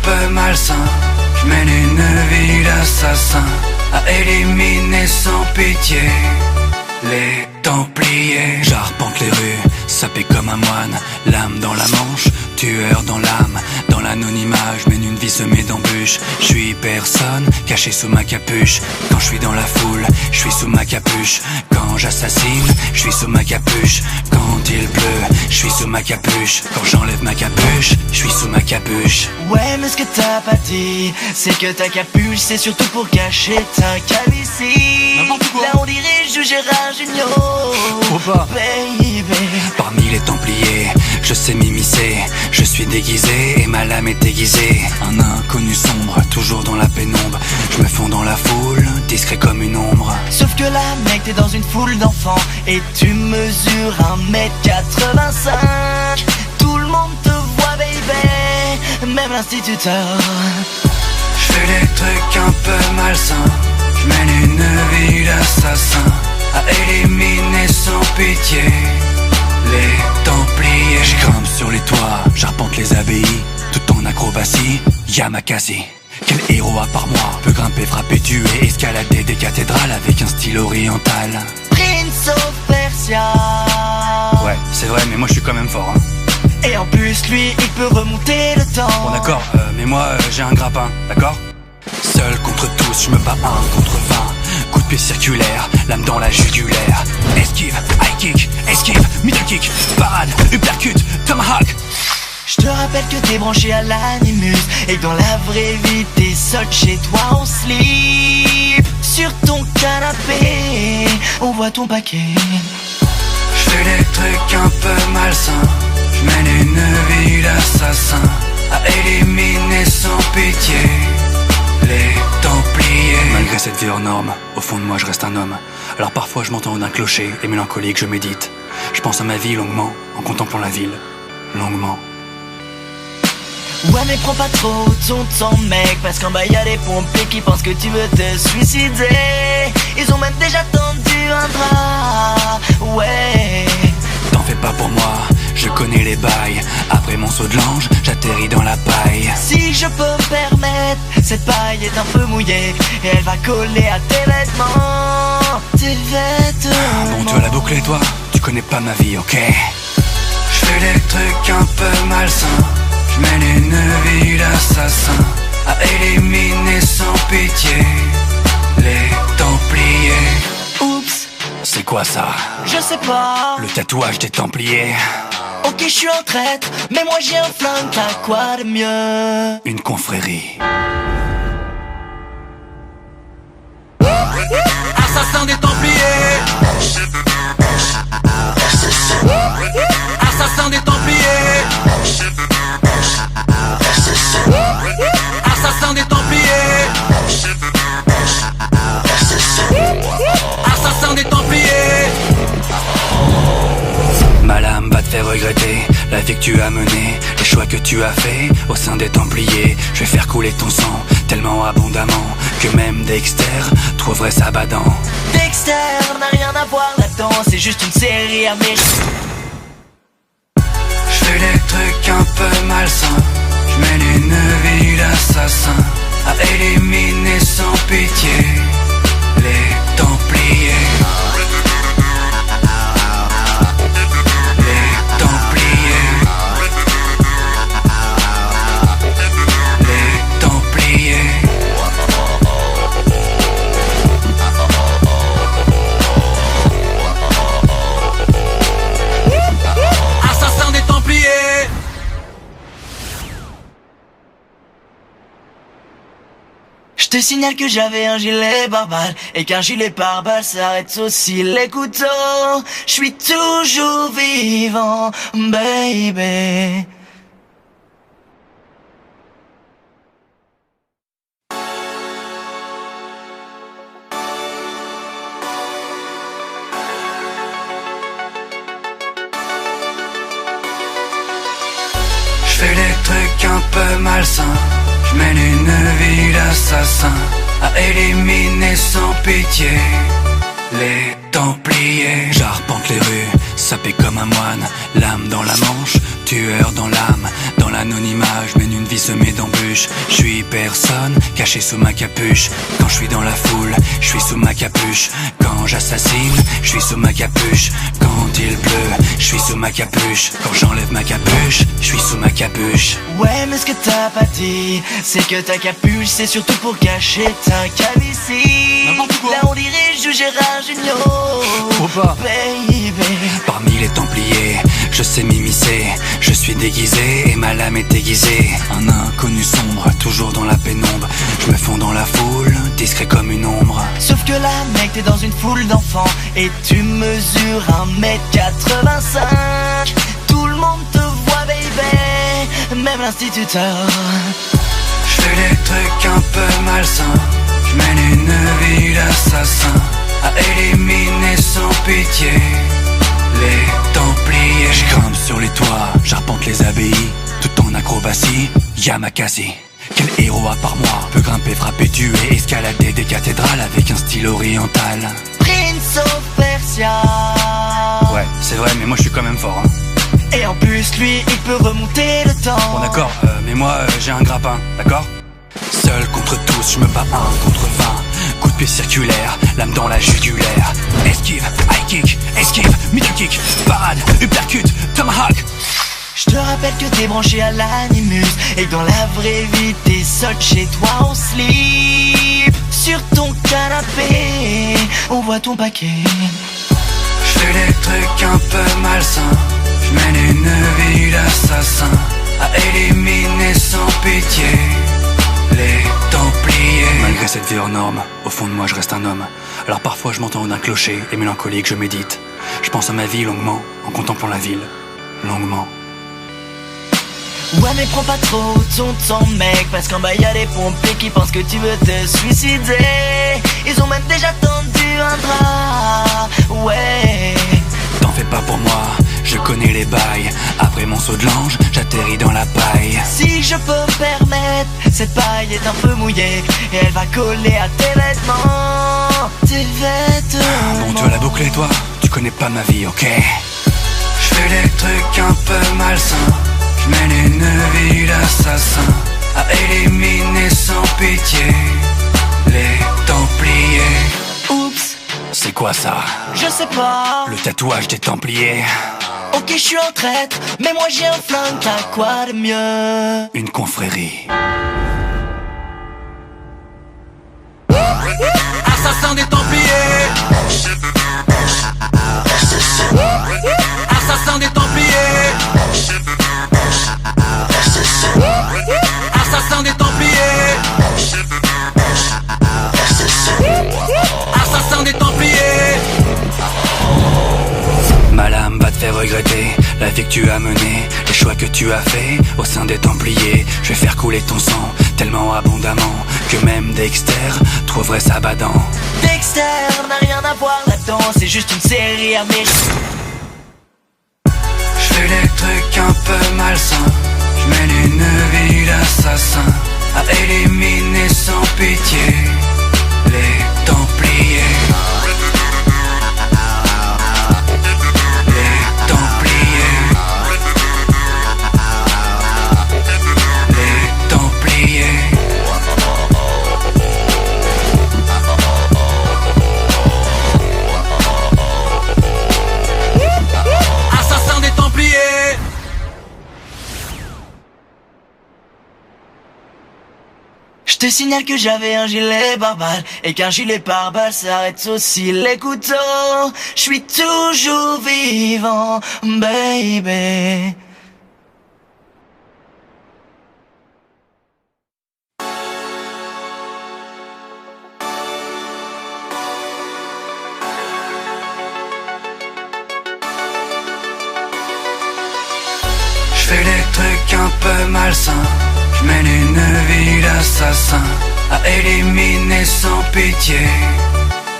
peu malsain. Je mène une vie d'assassin à éliminer sans pitié les Templiers. J'arpente les rues, sapé comme un moine, l'âme dans la manche, tueur dans l'âme. Dans l'anonymat, je mène une vie semée d'embûches. Je suis personne, caché sous ma capuche. Quand je suis dans la foule, je suis sous ma capuche. Quand j'assassine, je suis sous ma capuche. Quand il pleut, je suis sous ma capuche. Quand j'enlève ma capuche, je suis sous ma capuche. Ouais, mais ce que t'as pas dit, c'est que ta capuche, c'est surtout pour cacher ta calvitie. N'importe quoi. Là on dirait Gérard Junior. Faut pas. Baby. Parmi les Templiers, je sais m'immiscer. Je suis déguisé et ma lame est aiguisée. Un inconnu sombre, toujours dans la pénombre. Je me fonds dans la foule, discret comme une ombre. Sauf que là, mec, t'es dans une foule d'enfants et tu mesures 1m85. Tout le monde te voit, baby, même l'instituteur. Je fais des trucs un peu malsains. Je mène une vie d'assassin à éliminer sans pitié les Templiers. Je grimpe sur les toits, j'arpente les abbayes. Tout en acrobatie, Yamakasi. Quel héros à part moi peut grimper, frapper, tuer, escalader des cathédrales avec un style oriental. Prince of Persia. Ouais, c'est vrai, mais moi je suis quand même fort, hein. Et en plus, lui, il peut remonter le temps. Bon d'accord, mais moi j'ai un grappin, d'accord? Seul contre tous, je me bats 1 contre 20. Coup de pied circulaire, lame dans la jugulaire. Esquive, high kick, esquive, middle kick, parade, uppercut, tomahawk. Je te rappelle que t'es branché à l'animus et que dans la vraie vie t'es seul chez toi en slip. Sur ton canapé, on voit ton paquet. Je fais des trucs un peu malsains. Je mène une vie d'assassin à éliminer sans pitié les Templiers. Malgré cette vie hors norme, au fond de moi je reste un homme. Alors parfois je m'entends d'un clocher et mélancolique je médite. Je pense à ma vie longuement, en contemplant la ville, longuement. Ouais mais prends pas trop ton temps mec, parce qu'en bas y'a des pompiers qui pensent que tu veux te suicider. Ils ont même déjà tendu un drap, ouais. T'en fais pas pour moi, je connais les bails. Après mon saut de l'ange, j'atterris dans la paille. Si je peux me permettre, cette paille est un peu mouillée et elle va coller à tes vêtements. Tes vêtements. Bon tu vas la boucler toi, tu connais pas ma vie, ok? Je fais des trucs un peu malsains. Je mène une vie d'assassin à éliminer sans pitié les Templiers. Oups, c'est quoi ça? je sais pas. Le tatouage des Templiers. Ok, je suis en traître, mais moi j'ai un flingue, t'as quoi de mieux? Une confrérie. Assassin des Templiers. Assassin des Templiers. Assassin des Templiers. Assassin des Templiers. Ma lame va te faire regretter la vie que tu as menée, les choix que tu as faits au sein des Templiers. Je vais faire couler ton sang tellement abondamment que même Dexter trouverait ça badant. Dexter n'a rien à voir là-dedans, c'est juste une série américaine. Je fais des trucs un peu malsains. Je mène une vie d'assassin à éliminer sans pitié les Templiers. Les Templiers. Les Templiers. Assassin des Templiers. Je te signale que j'avais un gilet pare-balles et qu'un gilet pare-balles s'arrête aussi les couteaux. Je suis toujours vivant, baby. Je fais des trucs un peu malsains. Je mène une vie d'assassin à éliminer sans pitié les Templiers. J'arpente les rues, sapé comme un moine, l'âme dans la manche, tueur dans l'âme. Dans l'anonymat, je mène une vie semée d'embûches. Je suis personne, caché sous ma capuche. Quand je suis dans la foule, je suis sous ma capuche. Quand j'assassine, je suis sous ma capuche. Quand il pleut, je suis sous ma capuche. Quand j'enlève ma capuche, je suis sous ma capuche. Ouais, mais ce que t'as pas dit, c'est que ta capuche, c'est surtout pour cacher ta calvitie. N'importe quoi. Là on dirige Gérard Junior. Faut pas. Baby. Parmi les Templiers, je sais m'immiscer. Je suis déguisé et ma lame est aiguisée. Un inconnu sombre, toujours dans la pénombre. Je me fonds dans la foule, discret comme une ombre. Sauf que là, mec, t'es dans une foule d'enfants et tu mesures 1m85. Tout le monde te voit, baby, même l'instituteur. Je fais des trucs un peu malsains. Je mène une vie d'assassin, à éliminer sans pitié les Templiers. Je grimpe sur les toits, j'arpente les abbayes, tout en acrobatie, Yamakasi. Quel héros à part moi peut grimper, frapper, tuer, escalader des cathédrales avec un style oriental. Prince of Persia. Ouais, c'est vrai, mais moi je suis quand même fort, hein. Et en plus, lui, il peut remonter le temps. Bon d'accord, mais moi j'ai un grappin, d'accord? Seul contre tous, je me bats 1 contre 20. Coup de pied circulaire, lame dans la jugulaire. Esquive, high kick, esquive, middle kick, parade, uppercut, tomahawk. Je te rappelle que t'es branché à l'animus et que dans la vraie vie t'es seul chez toi en slip. Sur ton canapé, on voit ton paquet. Je fais des trucs un peu malsains. Je mène une vie d'assassin, à éliminer sans pitié les Templiers. Malgré cette vie hors norme, au fond de moi je reste un homme. Alors parfois je m'entends d'un clocher et mélancolique je médite. Je pense à ma vie longuement, en contemplant la ville, longuement. Ouais mais prends pas trop ton temps mec, parce qu'en bas y'a des pompiers qui pensent que tu veux te suicider. Ils ont même déjà tendu un drap, ouais. T'en fais pas pour moi, je connais les bails. Après mon saut de l'ange, j'atterris dans la paille. Si je peux me permettre, cette paille est un peu mouillée et elle va coller à tes vêtements. Tes vêtements. Bon tu vas la boucler toi, tu connais pas ma vie, ok? Je fais des trucs un peu malsains. Je mène une vie d'assassin, à éliminer sans pitié les Templiers. Oups, C'est quoi ça? je sais pas. Le tatouage des Templiers. Ok, je suis en traître, mais moi j'ai un flingue, t'as quoi de mieux? Une confrérie. Assassin des Templiers. Assassin des Templiers. Assassin des Templiers. Assassin des Templiers. Ma lame va te faire regretter la vie que tu as menée, les choix que tu as faits au sein des Templiers. Je vais faire couler ton sang tellement abondamment que même Dexter trouverait ça badant. Dexter n'a rien à voir là-dedans, c'est juste une série américaine. Je fais des trucs un peu malsains. Je mène une vie d'assassin, à éliminer sans pitié les Templiers. Les Templiers. Les Templiers. Assassin des Templiers. Je te signale que j'avais un gilet pare-balles et qu'un gilet pare-balles s'arrête aussi les couteaux. Je suis toujours vivant, baby. Je fais des trucs un peu malsains. Je mène une vie d'assassin, à éliminer sans pitié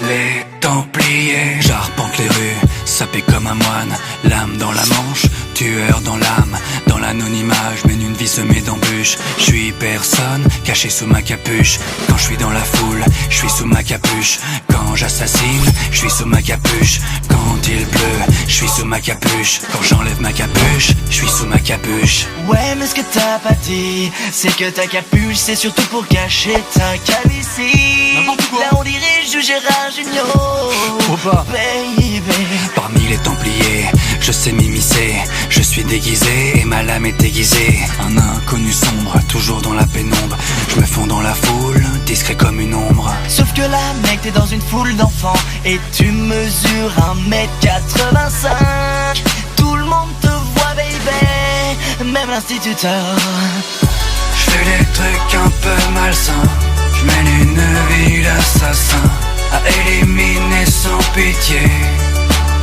les Templiers. J'arpente les rues, sapé comme un moine, l'âme dans la manche, tueur dans l'âme. Dans l'anonymat, je mène une vie semée d'embûches. Je suis personne, caché sous ma capuche. Quand je suis dans la foule, je suis sous ma capuche. Quand j'assassine, je suis sous ma capuche. Quand il pleut, je suis sous ma capuche. Quand j'enlève ma capuche, je suis sous ma capuche. Ouais, mais ce que t'as pas dit, c'est que ta capuche, c'est surtout pour cacher ta calvitie. N'importe quoi. Là on dirige du Gérard Junior. Faut pas. Baby. Parmi les Templiers, je sais m'immiscer. Je suis déguisé et ma lame est aiguisée. Un inconnu sombre, toujours dans la pénombre. Je me fonds dans la foule, discret comme une ombre. Sauf que là, mec, t'es dans une foule d'enfants et tu mesures 1m85. Tout le monde te voit, baby, même l'instituteur. Je fais des trucs un peu malsains. Je mène une vie d'assassin à éliminer sans pitié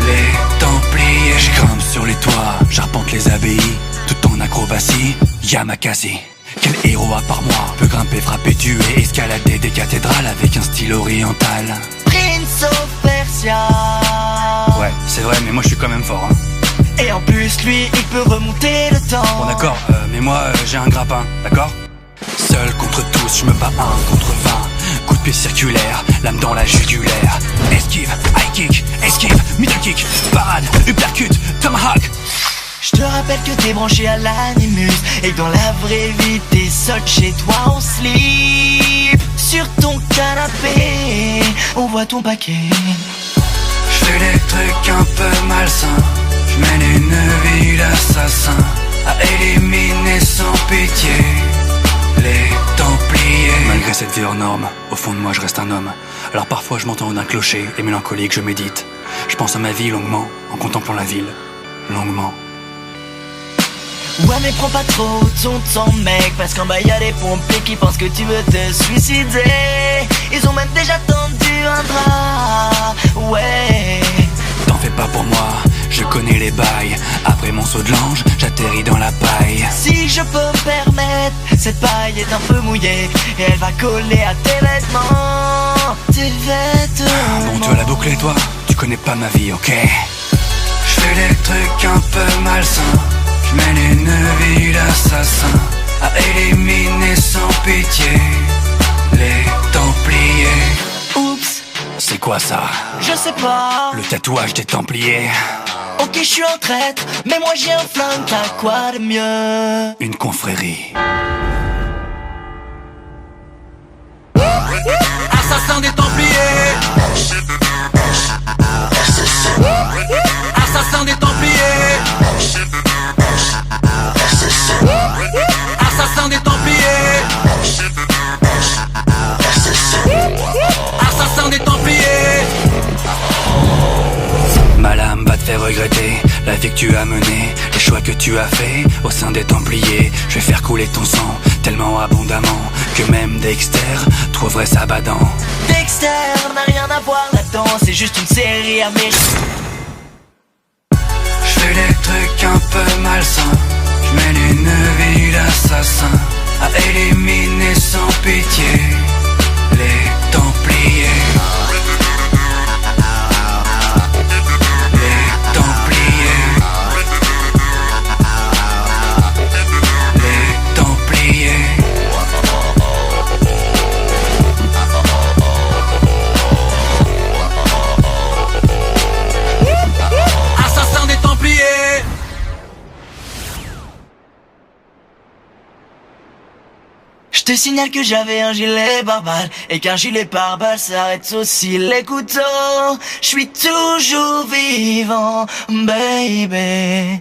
les Templiers. Je grimpe sur les toits, j'arpente les abbayes. Tout en acrobatie, Yamakasi. Quel héros à part moi peut grimper, frapper, tuer, escalader des cathédrales avec un style oriental. Prince of Persia. Ouais, c'est vrai, mais moi je suis quand même fort, hein. Et en plus, lui, il peut remonter le temps. Bon d'accord, mais moi j'ai un grappin, d'accord? Seul contre tous, je me bats 1 contre 20. Coup de pied circulaire, lame dans la jugulaire. Esquive, high kick, esquive, middle kick, parade, uppercut, tomahawk. Je te rappelle que t'es branché à l'animus et que dans la vraie vie t'es seul chez toi en slip. Sur ton canapé, on voit ton paquet. Je fais des trucs un peu malsains. Je mène une vie d'assassin à éliminer sans pitié les Templiers. Malgré cette vie hors norme, au fond de moi je reste un homme. Alors parfois je m'entends d'un clocher et mélancolique je médite. Je pense à ma vie longuement, en contemplant la ville, longuement. Ouais mais prends pas trop ton temps mec, parce qu'en bas y'a des pompiers qui pensent que tu veux te suicider. Ils ont même déjà tendu un drap. Ouais. T'en fais pas pour moi, je connais les bails. Après mon saut de l'ange, j'atterris dans la paille. Si je peux me permettre, cette paille est un peu mouillée et elle va coller à tes vêtements. Tes vêtements. Bon tu vas la boucler toi, tu connais pas ma vie, ok? Je fais des trucs un peu malsains. Je mène une vie d'assassin à éliminer sans pitié les Templiers. Oups, C'est quoi ça? je sais pas. Le tatouage des Templiers. Ok, je suis un traître, mais moi j'ai un flingue, t'as quoi de mieux? Une confrérie. Assassin des Templiers. Assassin des Templiers. Assassin des Templiers. Assassin des Templiers. Ma lame va te faire regretter la vie que tu as menée, les choix que tu as faits au sein des Templiers. Je vais faire couler ton sang tellement abondamment que même Dexter trouverait ça badant. Dexter n'a rien à voir là-dedans, c'est juste une série américaine. Je fais des trucs un peu malsains. Je mène une vie d'assassin à éliminer sans pitié les Templiers. Les Templiers. Les Templiers. Assassin des Templiers. Je te signale que j'avais un gilet pare-balles et qu'un gilet pare-balles s'arrête aussi les couteaux. Je suis toujours vivant, baby.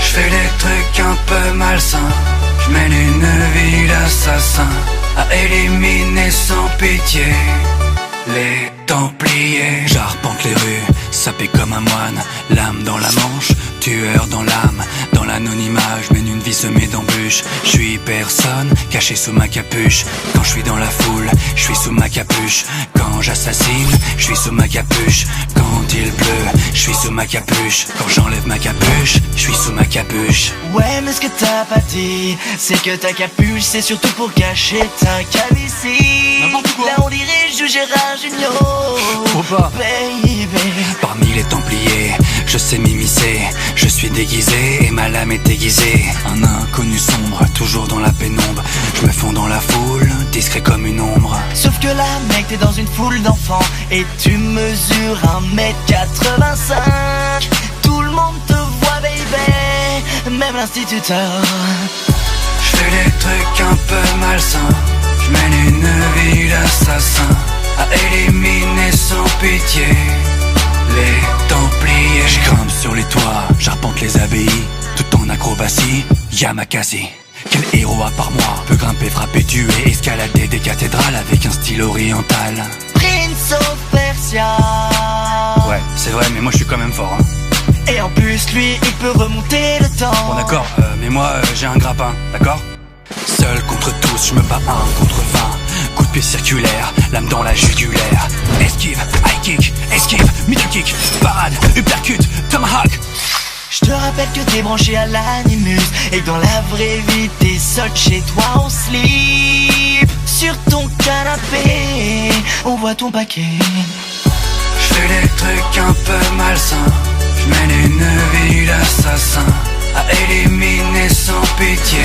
Je fais des trucs un peu malsains. Je mène une vie d'assassin à éliminer sans pitié les Templiers. J'arpente les rues, sapé comme un moine, l'âme dans la manche, tueur dans l'âme. Dans l'anonymat, je mène une vie semée d'embûches. Je suis personne, caché sous ma capuche. Quand je suis dans la foule, je suis sous ma capuche. Quand j'assassine, je suis sous ma capuche. Quand il pleut, je suis sous ma capuche. Quand j'enlève ma capuche, je suis sous ma capuche. Ouais mais ce que t'as pas dit, c'est que ta capuche c'est surtout pour cacher ta calvitie. N'importe quoi. Là on dirige du Gérard Junior. Faut pas. Baby. Parmi les Templiers, je sais m'immiscer. Je suis déguisé et ma lame est aiguisée. Un inconnu sombre, toujours dans la pénombre. Je me fonds dans la foule, discret comme une ombre. Sauf que là mec t'es dans une foule d'enfants et tu mesures 1m85. Tout le monde te voit baby, même l'instituteur. Je fais des trucs un peu malsains. Je mène une vie d'assassin à éliminer sans pitié les Templiers. Je grimpe sur les toits, j'arpente les abbayes. Tout en acrobatie, Yamakasi. Quel héros à part moi peut grimper, frapper, tuer, escalader des cathédrales avec un style oriental. Prince of Persia. Ouais, c'est vrai, mais moi je suis quand même fort, hein. Et en plus lui il peut remonter le temps. Bon d'accord, mais moi j'ai un grappin, d'accord? Seul contre tous, je me bats 1 contre 20. Coup de pied circulaire, lame dans la jugulaire. Esquive, high kick, esquive, middle kick, parade, uppercut, tomahawk. Je te rappelle que t'es branché à l'animus et que dans la vraie vie t'es seul chez toi en slip. Sur ton canapé, on voit ton paquet. Je fais des trucs un peu malsains. Je mène une vie d'assassin à éliminer sans pitié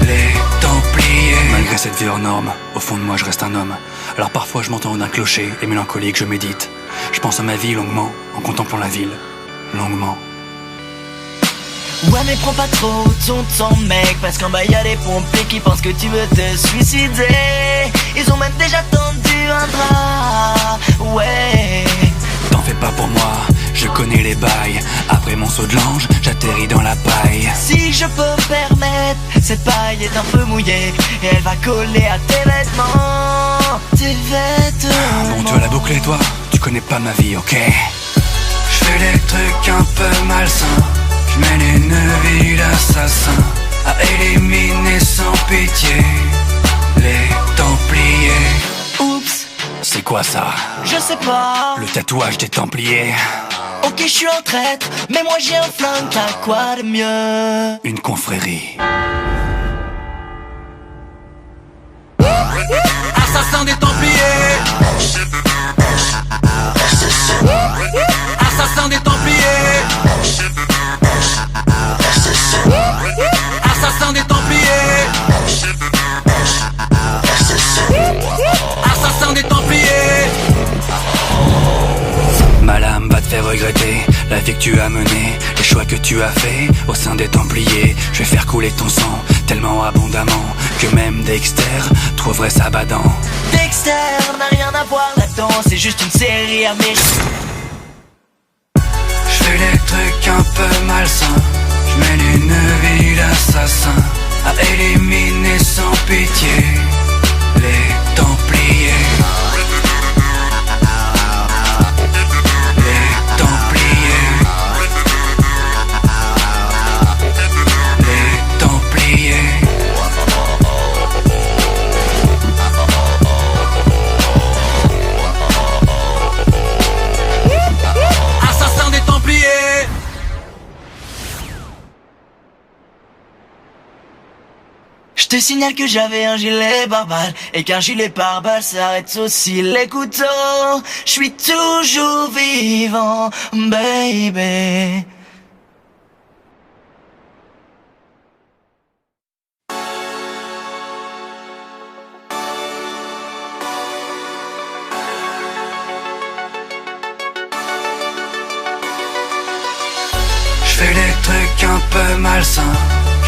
les Templiers. Malgré cette vie hors norme, au fond de moi je reste un homme. Alors parfois je m'entends d'un clocher et mélancolique je médite. Je pense à ma vie longuement, en contemplant la ville, longuement. Ouais mais prends pas trop ton temps mec, parce qu'en bas y'a des pompiers qui pensent que tu veux te suicider. Ils ont même déjà tendu un drap, ouais. T'en fais pas pour moi, je connais les bails. Après mon saut de l'ange, j'atterris dans la paille. Si je peux me permettre, cette paille est un peu mouillée et elle va coller à tes vêtements. Tes vêtements. Bon tu vas la boucler toi, tu connais pas ma vie, ok? Je fais des trucs un peu malsains. Je mène une vie d'assassin à éliminer sans pitié les Templiers. Oups, C'est quoi ça? je sais pas. Le tatouage des Templiers. Ok je suis un traître, mais moi j'ai un flingue, t'as quoi de mieux? Une confrérie. Assassin des Templiers. Assassin des Templiers. Assassin des Templiers. Assassin des Templiers. Ma lame va te faire regretter la vie que tu as menée, les choix que tu as faits au sein des Templiers. Je vais faire couler ton sang tellement abondamment que même Dexter trouverait ça badant. Dexter n'a rien à voir là-dedans, c'est juste une série américaine. Je fais des trucs un peu malsains. Je mène une vie d'assassin à éliminer sans pitié les Templiers. Les Templiers. Les Templiers. Assassin des Templiers. Je te signale que j'avais un gilet pare-balles et qu'un gilet pare-balles s'arrête aussi les couteaux. Je suis toujours vivant, baby. Je fais des trucs un peu malsains.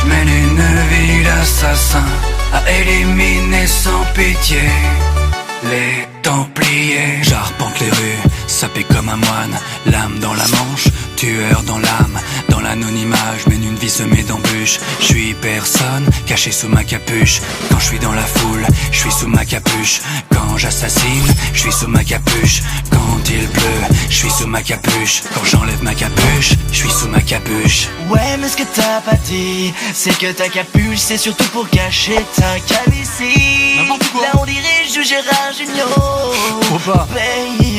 Je mène une vie d'assassin à éliminer sans pitié les Templiers. J'arpente les rues, sapé comme un moine, l'âme dans la manche, tueur dans l'âme. Dans l'anonymat, je mène une vie semée d'embûches. Je suis personne, caché sous ma capuche. Quand je suis dans la foule, je suis sous ma capuche. Quand j'assassine, je suis sous ma capuche. Quand il pleut, je suis sous ma capuche. Quand j'enlève ma capuche, je suis sous ma capuche. Ouais mais ce que t'as pas dit, c'est que ta capuche c'est surtout pour cacher ta calvitie. N'importe quoi. Là on dirige du Gérard Junior. Faut pas. Baby.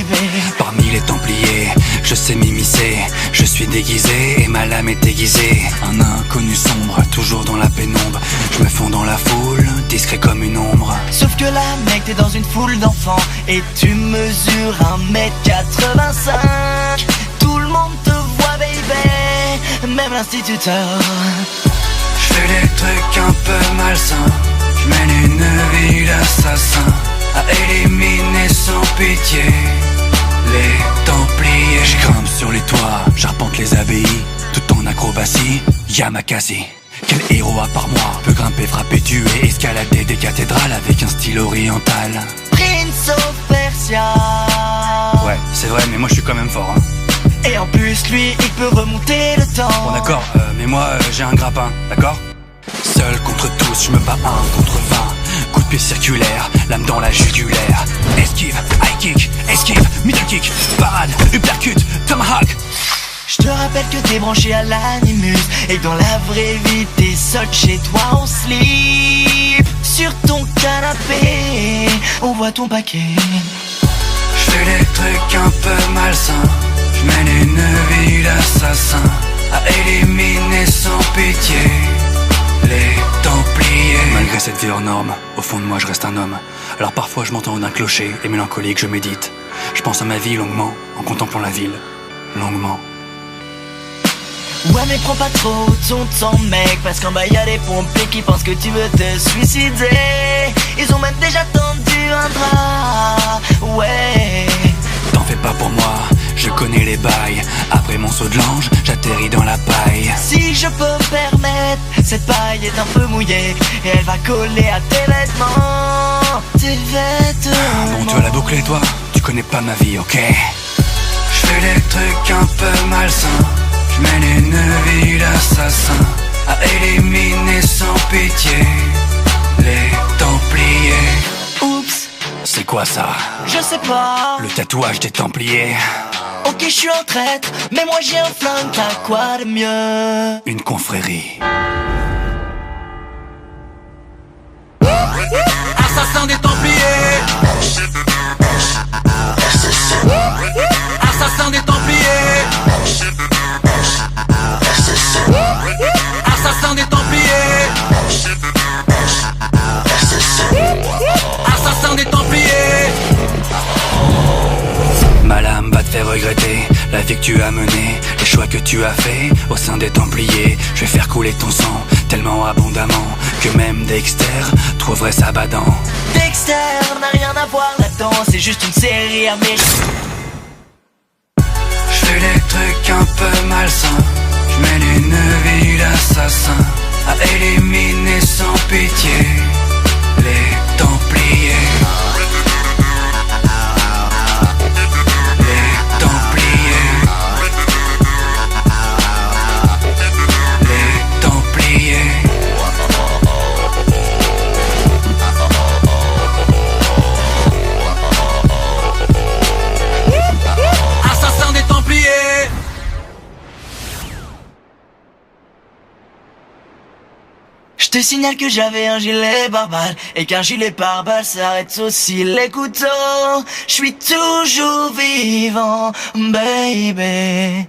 Parmi les Templiers, je sais m'immiscer. Je suis déguisé et ma lame est aiguisée. Un inconnu sombre, toujours dans la pénombre. Je me fonds dans la foule, discret comme une ombre. Sauf que là mec t'es dans une foule d'enfants et tu mesures 1m85. Tout le monde te voit baby, même l'instituteur. J'fais des trucs un peu malsains, j'mène une vie d'assassin, à éliminer sans pitié les Templiers. J'grimpe sur les toits, j'arpente les abbayes, tout en acrobatie, Yamakasi. Quel héros à part moi peut grimper, frapper, tuer, escalader des cathédrales avec un style oriental? Prince of Persia. Ouais, c'est vrai, mais moi je suis quand même fort, hein. Et en plus lui, il peut remonter le temps. Bon d'accord, mais moi j'ai un grappin, d'accord? Seul contre tous, je me bats 1 contre 20. Coup de pied circulaire, lame dans la jugulaire. Esquive, high kick, esquive, middle kick, parade, uppercut, tomahawk. Je te rappelle que t'es branché à l'animus et que dans la vraie vie t'es seul chez toi en slip. Sur ton canapé, on voit ton paquet. J'fais des trucs un peu malsains, j'mène une vie d'assassin, à éliminer sans pitié les Templiers. Malgré cette vie hors norme, au fond de moi je reste un homme. Alors parfois je m'entends d'un clocher et mélancolique je médite. Je pense à ma vie longuement, en contemplant la ville, longuement. Ouais mais prends pas trop ton temps mec, parce qu'en bas y'a des pompiers qui pensent que tu veux te suicider. Ils ont même déjà tendu un drap, ouais. T'en fais pas pour moi, je connais les bails. Après mon saut de l'ange, j'atterris dans la paille. Si je peux me permettre, cette paille est un peu mouillée et elle va coller à tes vêtements. Tes vêtements. Bon tu vas la boucler toi, tu connais pas ma vie, ok? J'fais des trucs un peu malsains, j'mène une vie d'assassin, à éliminer sans pitié les Templiers. Oups, C'est quoi ça? je sais pas. Le tatouage des Templiers. Ok je suis un traître, mais moi j'ai un flingue, t'as quoi de mieux? Une confrérie. Assassin des Templiers. Assassin des Templiers. Assassin des Templiers. Assassin des Templiers. Ma lame va te faire regretter la vie que tu as menée, les choix que tu as faits au sein des Templiers. Je vais faire couler ton sang tellement abondamment que même Dexter trouverait ça badant. Dexter n'a rien à voir là-dedans, c'est juste une série américaine. J'fais des trucs un peu malsains, j'mène une vie d'assassin, à éliminer sans pitié les Templiers. Les Templiers. Les Templiers. Assassin des Templiers. Je te signale que j'avais un gilet pare-balles et qu'un gilet pare-balles s'arrête aussi les couteaux. Je suis toujours vivant, baby.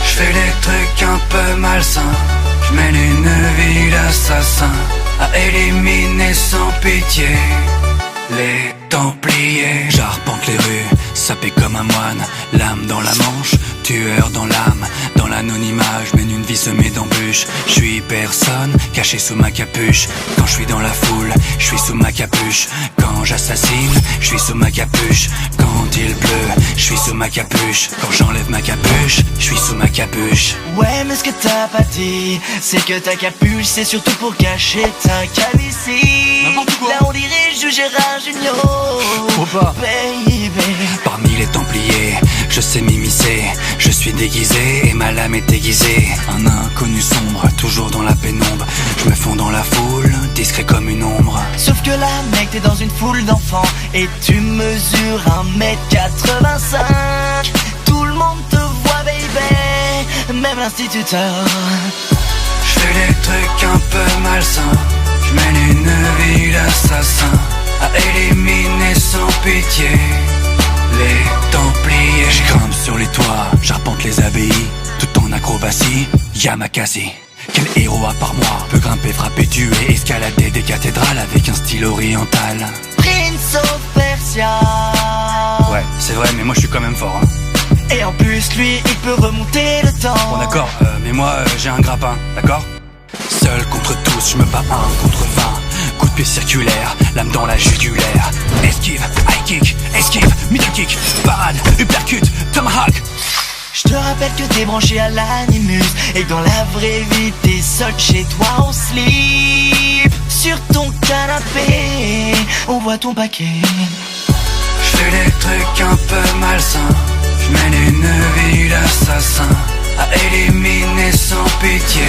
J'fais des trucs un peu malsains, j'mène une vie d'assassin, à éliminer sans pitié les Templiers. J'arpente les rues, sapé comme un moine, l'âme dans la manche, tueur dans l'âme. Dans l'anonymat, j'mène une vie semée d'embûches. J'suis personne, caché sous ma capuche. Quand j'suis dans la foule, j'suis sous ma capuche. Quand j'assassine, j'suis sous ma capuche. Quand il pleut, j'suis sous ma capuche. Quand j'enlève ma capuche, j'suis sous ma capuche. Ouais mais ce que t'as pas dit, c'est que ta capuche c'est surtout pour cacher ta calvitie. N'importe quoi. Là on dirait je Gérard Junior, Faut pas. baby. Parmi les Templiers, je sais m'immiscer. Je suis déguisé et ma lame est aiguisée. Un inconnu sombre, toujours dans la pénombre. Je me fonds dans la foule, discret comme une ombre. Sauf que là mec t'es dans une foule d'enfants et tu mesures 1m85. Tout le monde te voit baby, même l'instituteur. Je fais des trucs un peu malsains, Je mène une vie d'assassin, à éliminer sans pitié les Templiers. Je grimpe sur les toits, j'arpente les abbayes, tout en acrobatie, Yamakasi. Quel héros à part moi peut grimper, frapper, tuer, escalader des cathédrales avec un style oriental? Prince of Persia. Ouais, c'est vrai, mais moi je suis quand même fort, hein. Et en plus lui il peut remonter le temps. Bon d'accord, mais moi j'ai un grappin, d'accord? Seul contre tous, je me bats 1 contre 20. Coup de pied circulaire, lame dans la jugulaire. Esquive, high kick, esquive, middle kick, parade, uppercut, tomahawk. Je te rappelle que t'es branché à l'animus et que dans la vraie vie t'es seul chez toi en slip. Sur ton canapé, on voit ton paquet. Je fais des trucs un peu malsains, je mène une vie d'assassin, à éliminer sans pitié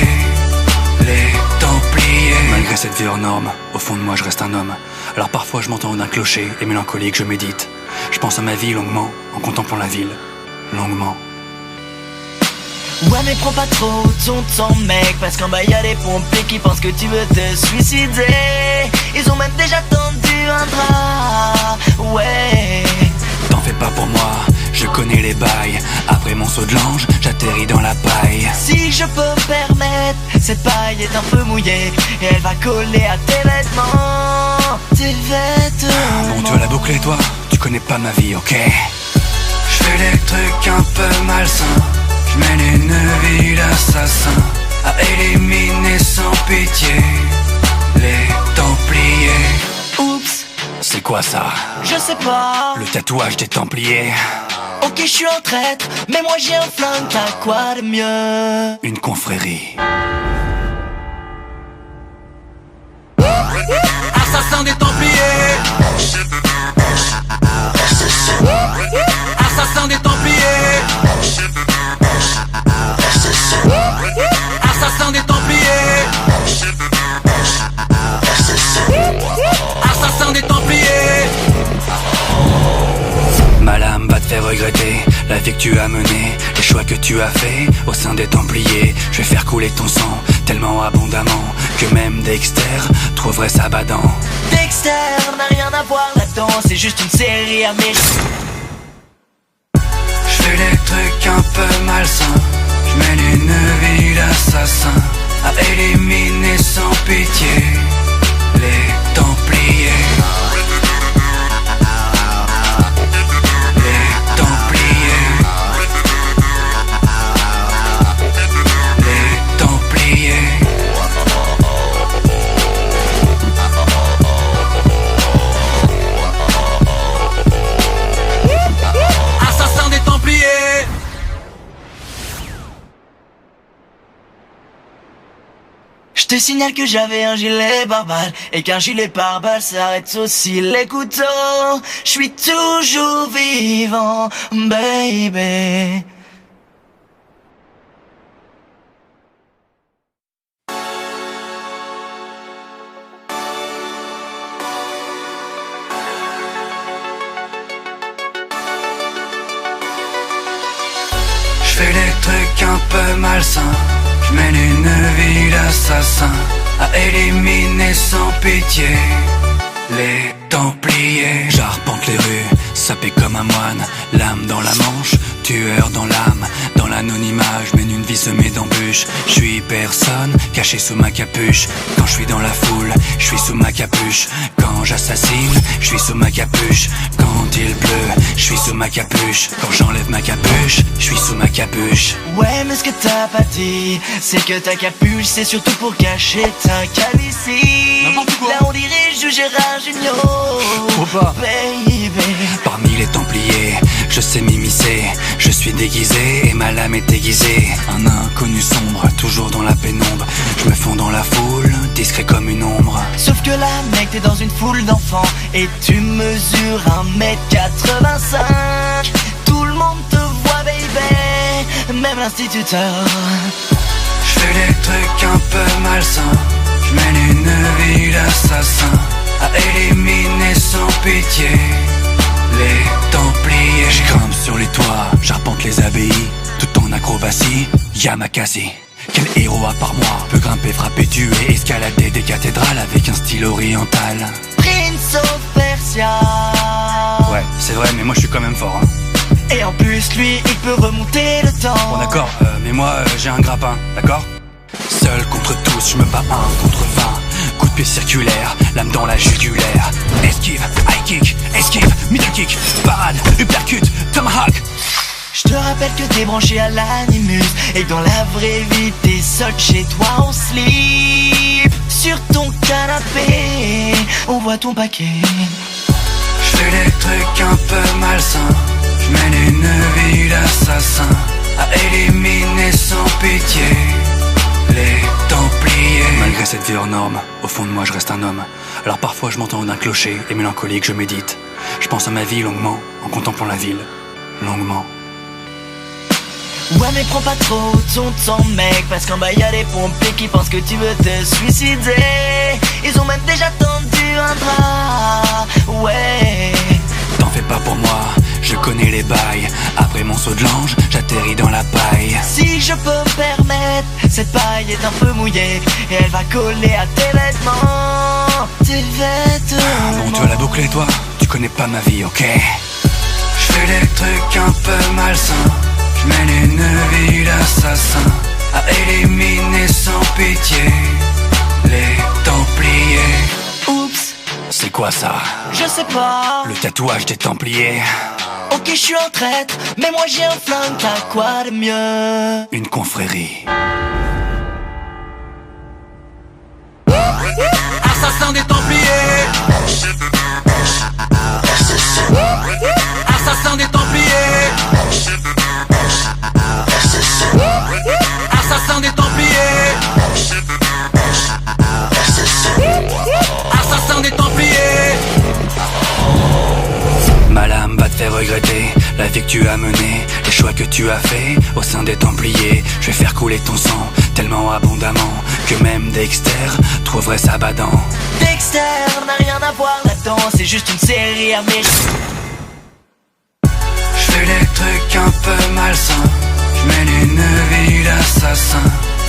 les Templiers. Malgré cette vie hors norme, au fond de moi je reste un homme. Alors parfois je m'entends d'un clocher et mélancolique je médite. Je pense à ma vie longuement, en contemplant la ville, longuement. Ouais mais prends pas trop ton temps mec, parce qu'en bas y'a des pompiers qui pensent que tu veux te suicider. Ils ont même déjà tendu un drap, ouais. T'en fais pas pour moi, je connais les bails. Après mon saut de l'ange, j'atterris dans la paille. Si je peux me permettre, cette paille est un peu mouillée et elle va coller à tes vêtements. Tes vêtements. Bon tu vas la boucler toi, tu connais pas ma vie, ok? Je fais des trucs un peu malsains, je mène une vie d'assassin, à éliminer sans pitié les Templiers. Oups, C'est quoi ça? je sais pas. Le tatouage des Templiers. Ok, je suis un traître, mais moi j'ai un flingue, t'as quoi de mieux? Une confrérie. Assassin des Templiers. Assassin des Templiers. Assassin des Templiers. Assassin des Templiers. Ma lame va te faire regretter la vie que tu as menée, les choix que tu as faits au sein des Templiers. Je vais faire couler ton sang tellement abondamment que même Dexter trouverait ça badant. Dexter n'a rien à voir là-dedans, c'est juste une série américaine. Je fais des trucs un peu malsains, je mène une vie d'assassin, à éliminer sans pitié les Templiers. Les Templiers. Les Templiers. Assassin des Templiers. Je te signale que j'avais un gilet pare-balles et qu'un gilet pare-balles s'arrête aussi les couteaux. Je suis toujours vivant, baby. Je fais des trucs un peu malsains, je mène une vie d'assassin, à éliminer sans pitié les Templiers. J'arpente les rues, sapé comme un moine, l'âme dans la manche, tueur dans l'âme. Dans l'anonymat, je mène une vie semée d'embûches. Je suis personne, caché sous ma capuche. Quand je suis dans la foule, je suis sous ma capuche. Quand j'assassine, je suis sous ma capuche. Quand il pleut, je suis sous ma capuche. Quand j'enlève ma capuche, je suis sous ma capuche. Ouais, mais ce que t'as pas dit, c'est que ta capuche, c'est surtout pour cacher ta calvitie. N'importe quoi. Là, on dirige du Gérard Junior. Faut pas. Baby. Parmi les Templiers, je sais m'immiscer. Je suis déguisé et ma lame est aiguisée. Un inconnu sombre, toujours dans la pénombre. Je me fonds dans la foule, discret comme une ombre. Sauf que là, mec, t'es dans une foule d'enfants et tu mesures 1m85. Tout le monde te voit, baby, même l'instituteur. Je fais des trucs un peu malsains, je mène une vie d'assassin, à éliminer sans pitié les Templiers. Je grimpe sur les toits, j'arpente les abbayes, tout en acrobatie, Yamakasi. Quel héros à part moi peut grimper, frapper, tuer, escalader des cathédrales avec un style oriental? Prince of Persia. Ouais, c'est vrai, mais moi je suis quand même fort, hein. Et en plus lui, il peut remonter le temps. Bon d'accord, mais moi j'ai un grappin, d'accord? Seul contre tous, je me bats 1 contre 20. Coup de pied circulaire, lame dans la jugulaire. Esquive, high kick, esquive, middle kick, parade, uppercut, tomahawk. Je te rappelle que t'es branché à l'animus et que dans la vraie vie t'es seul chez toi en slip. Sur ton canapé, on voit ton paquet. Je fais des trucs un peu malsains. Je mène une vie d'assassin à éliminer sans pitié les Templiers. Malgré cette vie hors norme, au fond de moi je reste un homme. Alors parfois je m'entends d'un clocher et mélancolique je médite. Je pense à ma vie longuement, en contemplant la ville, longuement. Ouais mais prends pas trop ton temps mec, parce qu'en bas y'a des pompiers qui pensent que tu veux te suicider. Ils ont même déjà tendu un drap, ouais. T'en fais pas pour moi, je connais les bails. Après mon saut de l'ange, j'atterris dans la paille. Si je peux me permettre, cette paille est un peu mouillée et elle va coller à tes vêtements. Tes vêtements. Bon tu vas la boucler toi, tu connais pas ma vie, ok? Je fais des trucs un peu malsains. Je mène une vie d'assassin à éliminer sans pitié les Templiers. Oups, C'est quoi ça? je sais pas. Le tatouage des Templiers. Ok je suis en traître, mais moi j'ai un flingue, t'as quoi de mieux? Une confrérie. Assassin des Templiers. Assassin des Templiers. Assassin des Templiers. Assassin des Templiers. Ma lame va te faire regretter la vie que tu as menée, les choix que tu as faits au sein des Templiers. Je vais faire couler ton sang tellement abondamment que même Dexter trouverait ça badant. Dexter n'a rien à voir là-dedans, c'est juste une série américaine. Je fais des trucs un peu malsains. Je mène une vie d'assassin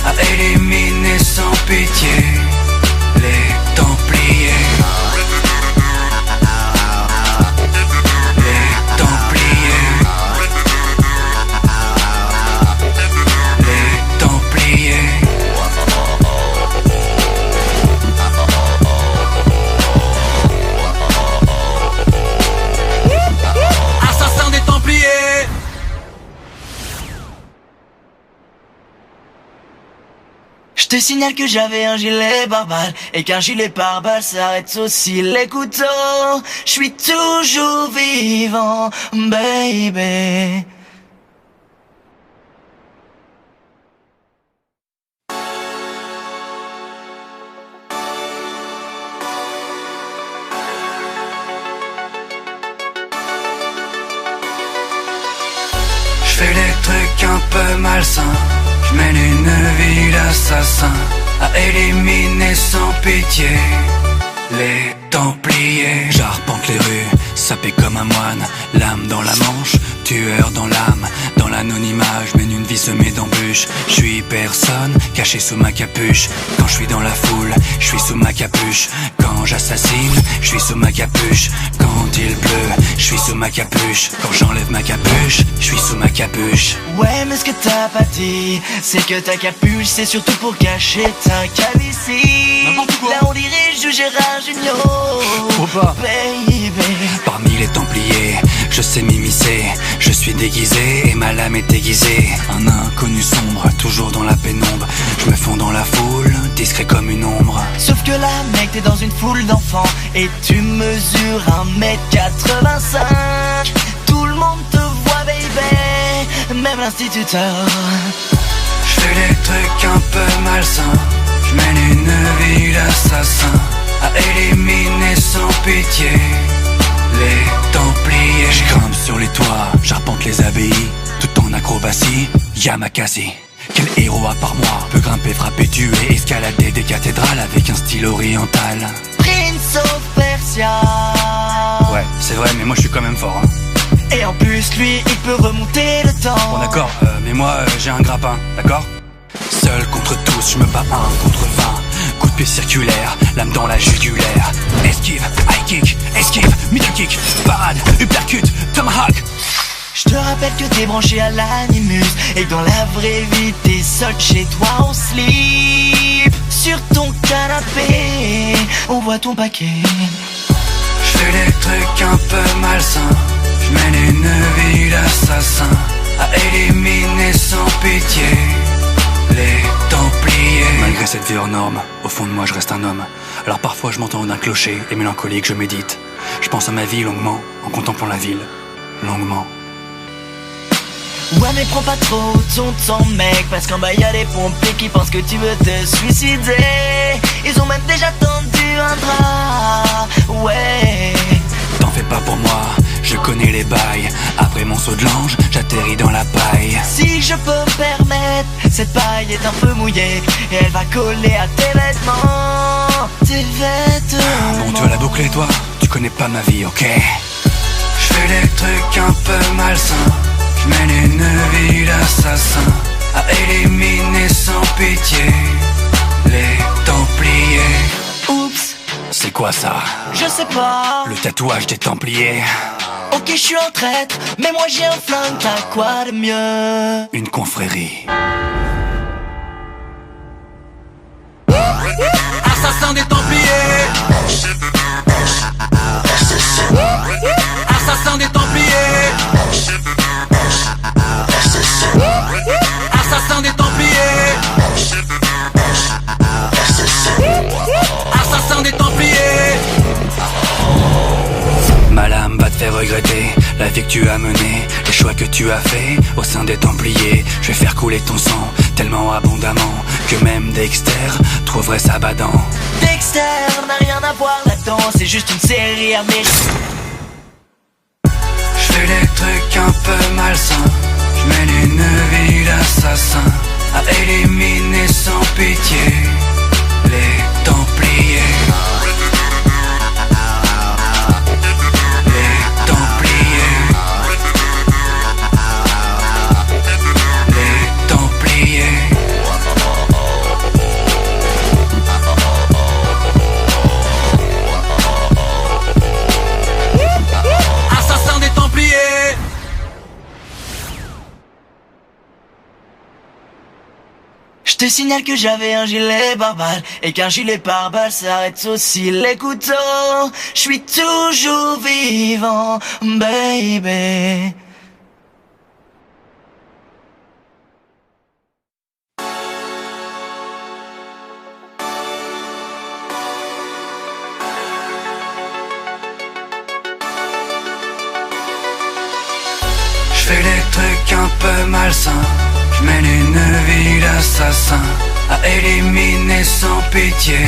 à éliminer sans pitié les Templiers. Les Templiers. Les Templiers. Assassin des Templiers. Je te signale que j'avais un gilet pare-balles et qu'un gilet pare-balles s'arrête aussi les couteaux. Je suis toujours vivant, baby. Je fais des trucs un peu malsains. Je mène une vie d'assassin à éliminer sans pitié les Templiers. J'arpente les rues, sapé comme un moine, l'âme dans la manche, tueur dans l'âme. Dans l'anonymat, je mène une vie semée d'embûches. Je suis personne, caché sous ma capuche. Quand je suis dans la foule, je suis sous ma capuche. Quand j'assassine, je suis sous ma capuche. Quand il pleut, je suis sous ma capuche. Quand j'enlève ma capuche, je suis sous ma capuche. Ouais mais ce que t'as pas dit, c'est que ta capuche c'est surtout pour cacher ta calvitie. N'importe quoi. Là on dirige du Gérard Junior, Faut pas. baby. Parmi les Templiers, je sais m'immiscer. Je suis déguisé et ma lame est aiguisée. Un inconnu sombre, toujours dans la pénombre. Je me fonds dans la foule, discret comme une ombre. Sauf que là mec t'es dans une foule d'enfants et tu mesures 1m85. Tout le monde te voit baby, même l'instituteur. Je fais des trucs un peu malsains. Je mène une vie d'assassin à éliminer sans pitié les Templiers. Je grimpe sur les toits, j'arpente les abbayes. Tout en acrobatie, Yamakasi. Quel héros à part moi peut grimper, frapper, tuer, escalader des cathédrales avec un style oriental? Prince of Persia. Ouais, c'est vrai, mais moi je suis quand même fort, hein. Et en plus lui il peut remonter le temps. Bon d'accord, mais moi j'ai un grappin, d'accord? Seul contre tous, je me bats 1 contre 20. Coup de pied circulaire, lame dans la jugulaire. Esquive, high kick, esquive, middle kick, parade, uppercut, tomahawk. Je te rappelle que t'es branché à l'animus et que dans la vraie vie t'es seul chez toi en slip. Sur ton canapé, on voit ton paquet. J'fais des trucs un peu malsains. J'mène une vie d'assassin à éliminer sans pitié les Templiers. Malgré cette vie hors norme, au fond de moi je reste un homme. Alors parfois je m'entends d'un clocher et mélancolique je médite. Je pense à ma vie longuement, en contemplant la ville, longuement. Ouais mais prends pas trop ton temps mec, parce qu'en bas y'a des pompiers qui pensent que tu veux te suicider. Ils ont même déjà tendu un drap, ouais. T'en fais pas pour moi, je connais les bails. Après mon saut de l'ange, j'atterris dans la paille. Si je peux me permettre, cette paille est un peu mouillée et elle va coller à tes vêtements. Tes vêtements. Bon tu vas la boucler toi, tu connais pas ma vie, ok. J'fais des trucs un peu malsains. J'mène une vie d'assassin à éliminer sans pitié les Templiers. Oups, C'est quoi ça? je sais pas. Le tatouage des Templiers. Ok je suis en traître, mais moi j'ai un flingue, t'as quoi de mieux? Une confrérie. Assassin des Templiers. Assassin des Templiers. Assassin des Templiers. Assassin des Templiers. Ma lame va te faire regretter la vie que tu as menée, les choix que tu as faits au sein des Templiers. Je vais faire couler ton sang tellement abondamment que même Dexter trouverait ça badant. Dexter n'a rien à voir là-dedans, c'est juste une série américaine. J'fais des trucs un peu malsains. J'mène une vie d'assassin à éliminer sans pitié les Templiers. Les Templiers. Les Templiers. Assassin des Templiers. Je te signale que j'avais un gilet pare-balles et qu'un gilet pare-balles s'arrête aussi les couteaux. Je suis toujours vivant, baby. J'fais des trucs un peu malsains. J'mène une vie d'assassin à éliminer sans pitié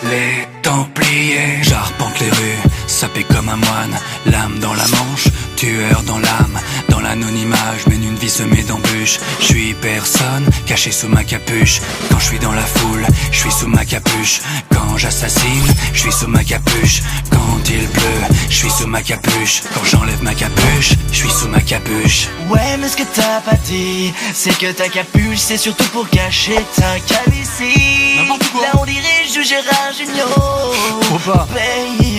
les Templiers. J'arpente les rues, sapé comme un moine, l'âme dans la manche, tueur dans l'âme. Dans l'anonymat, je mène une vie semée d'embûches. Je suis personne, caché sous ma capuche. Quand je suis dans la foule, je suis sous ma capuche. Quand j'assassine, je suis sous ma capuche. Quand il pleut, je suis sous ma capuche. Quand j'enlève ma capuche, je suis sous ma capuche. Ouais mais ce que t'as pas dit, c'est que ta capuche c'est surtout pour cacher ta calvitie. N'importe quoi. Là on dirige du Gérard Junior, Faut pas. baby.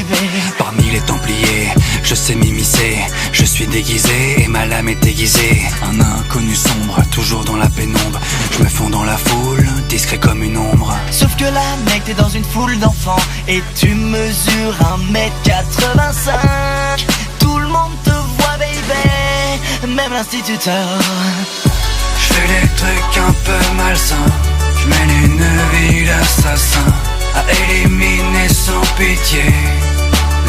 Parmi les Templiers, je sais m'immiscer. Je suis déguisé et ma lame est aiguisée. Un inconnu sombre, toujours dans la pénombre. Je me fonds dans la foule, discret comme une ombre. Sauf que là mec t'es dans une foule d'enfants et tu mesures 1m85. Tout le monde te voit baby, même l'instituteur. J'fais des trucs un peu malsains. J'mène une vie d'assassin à éliminer sans pitié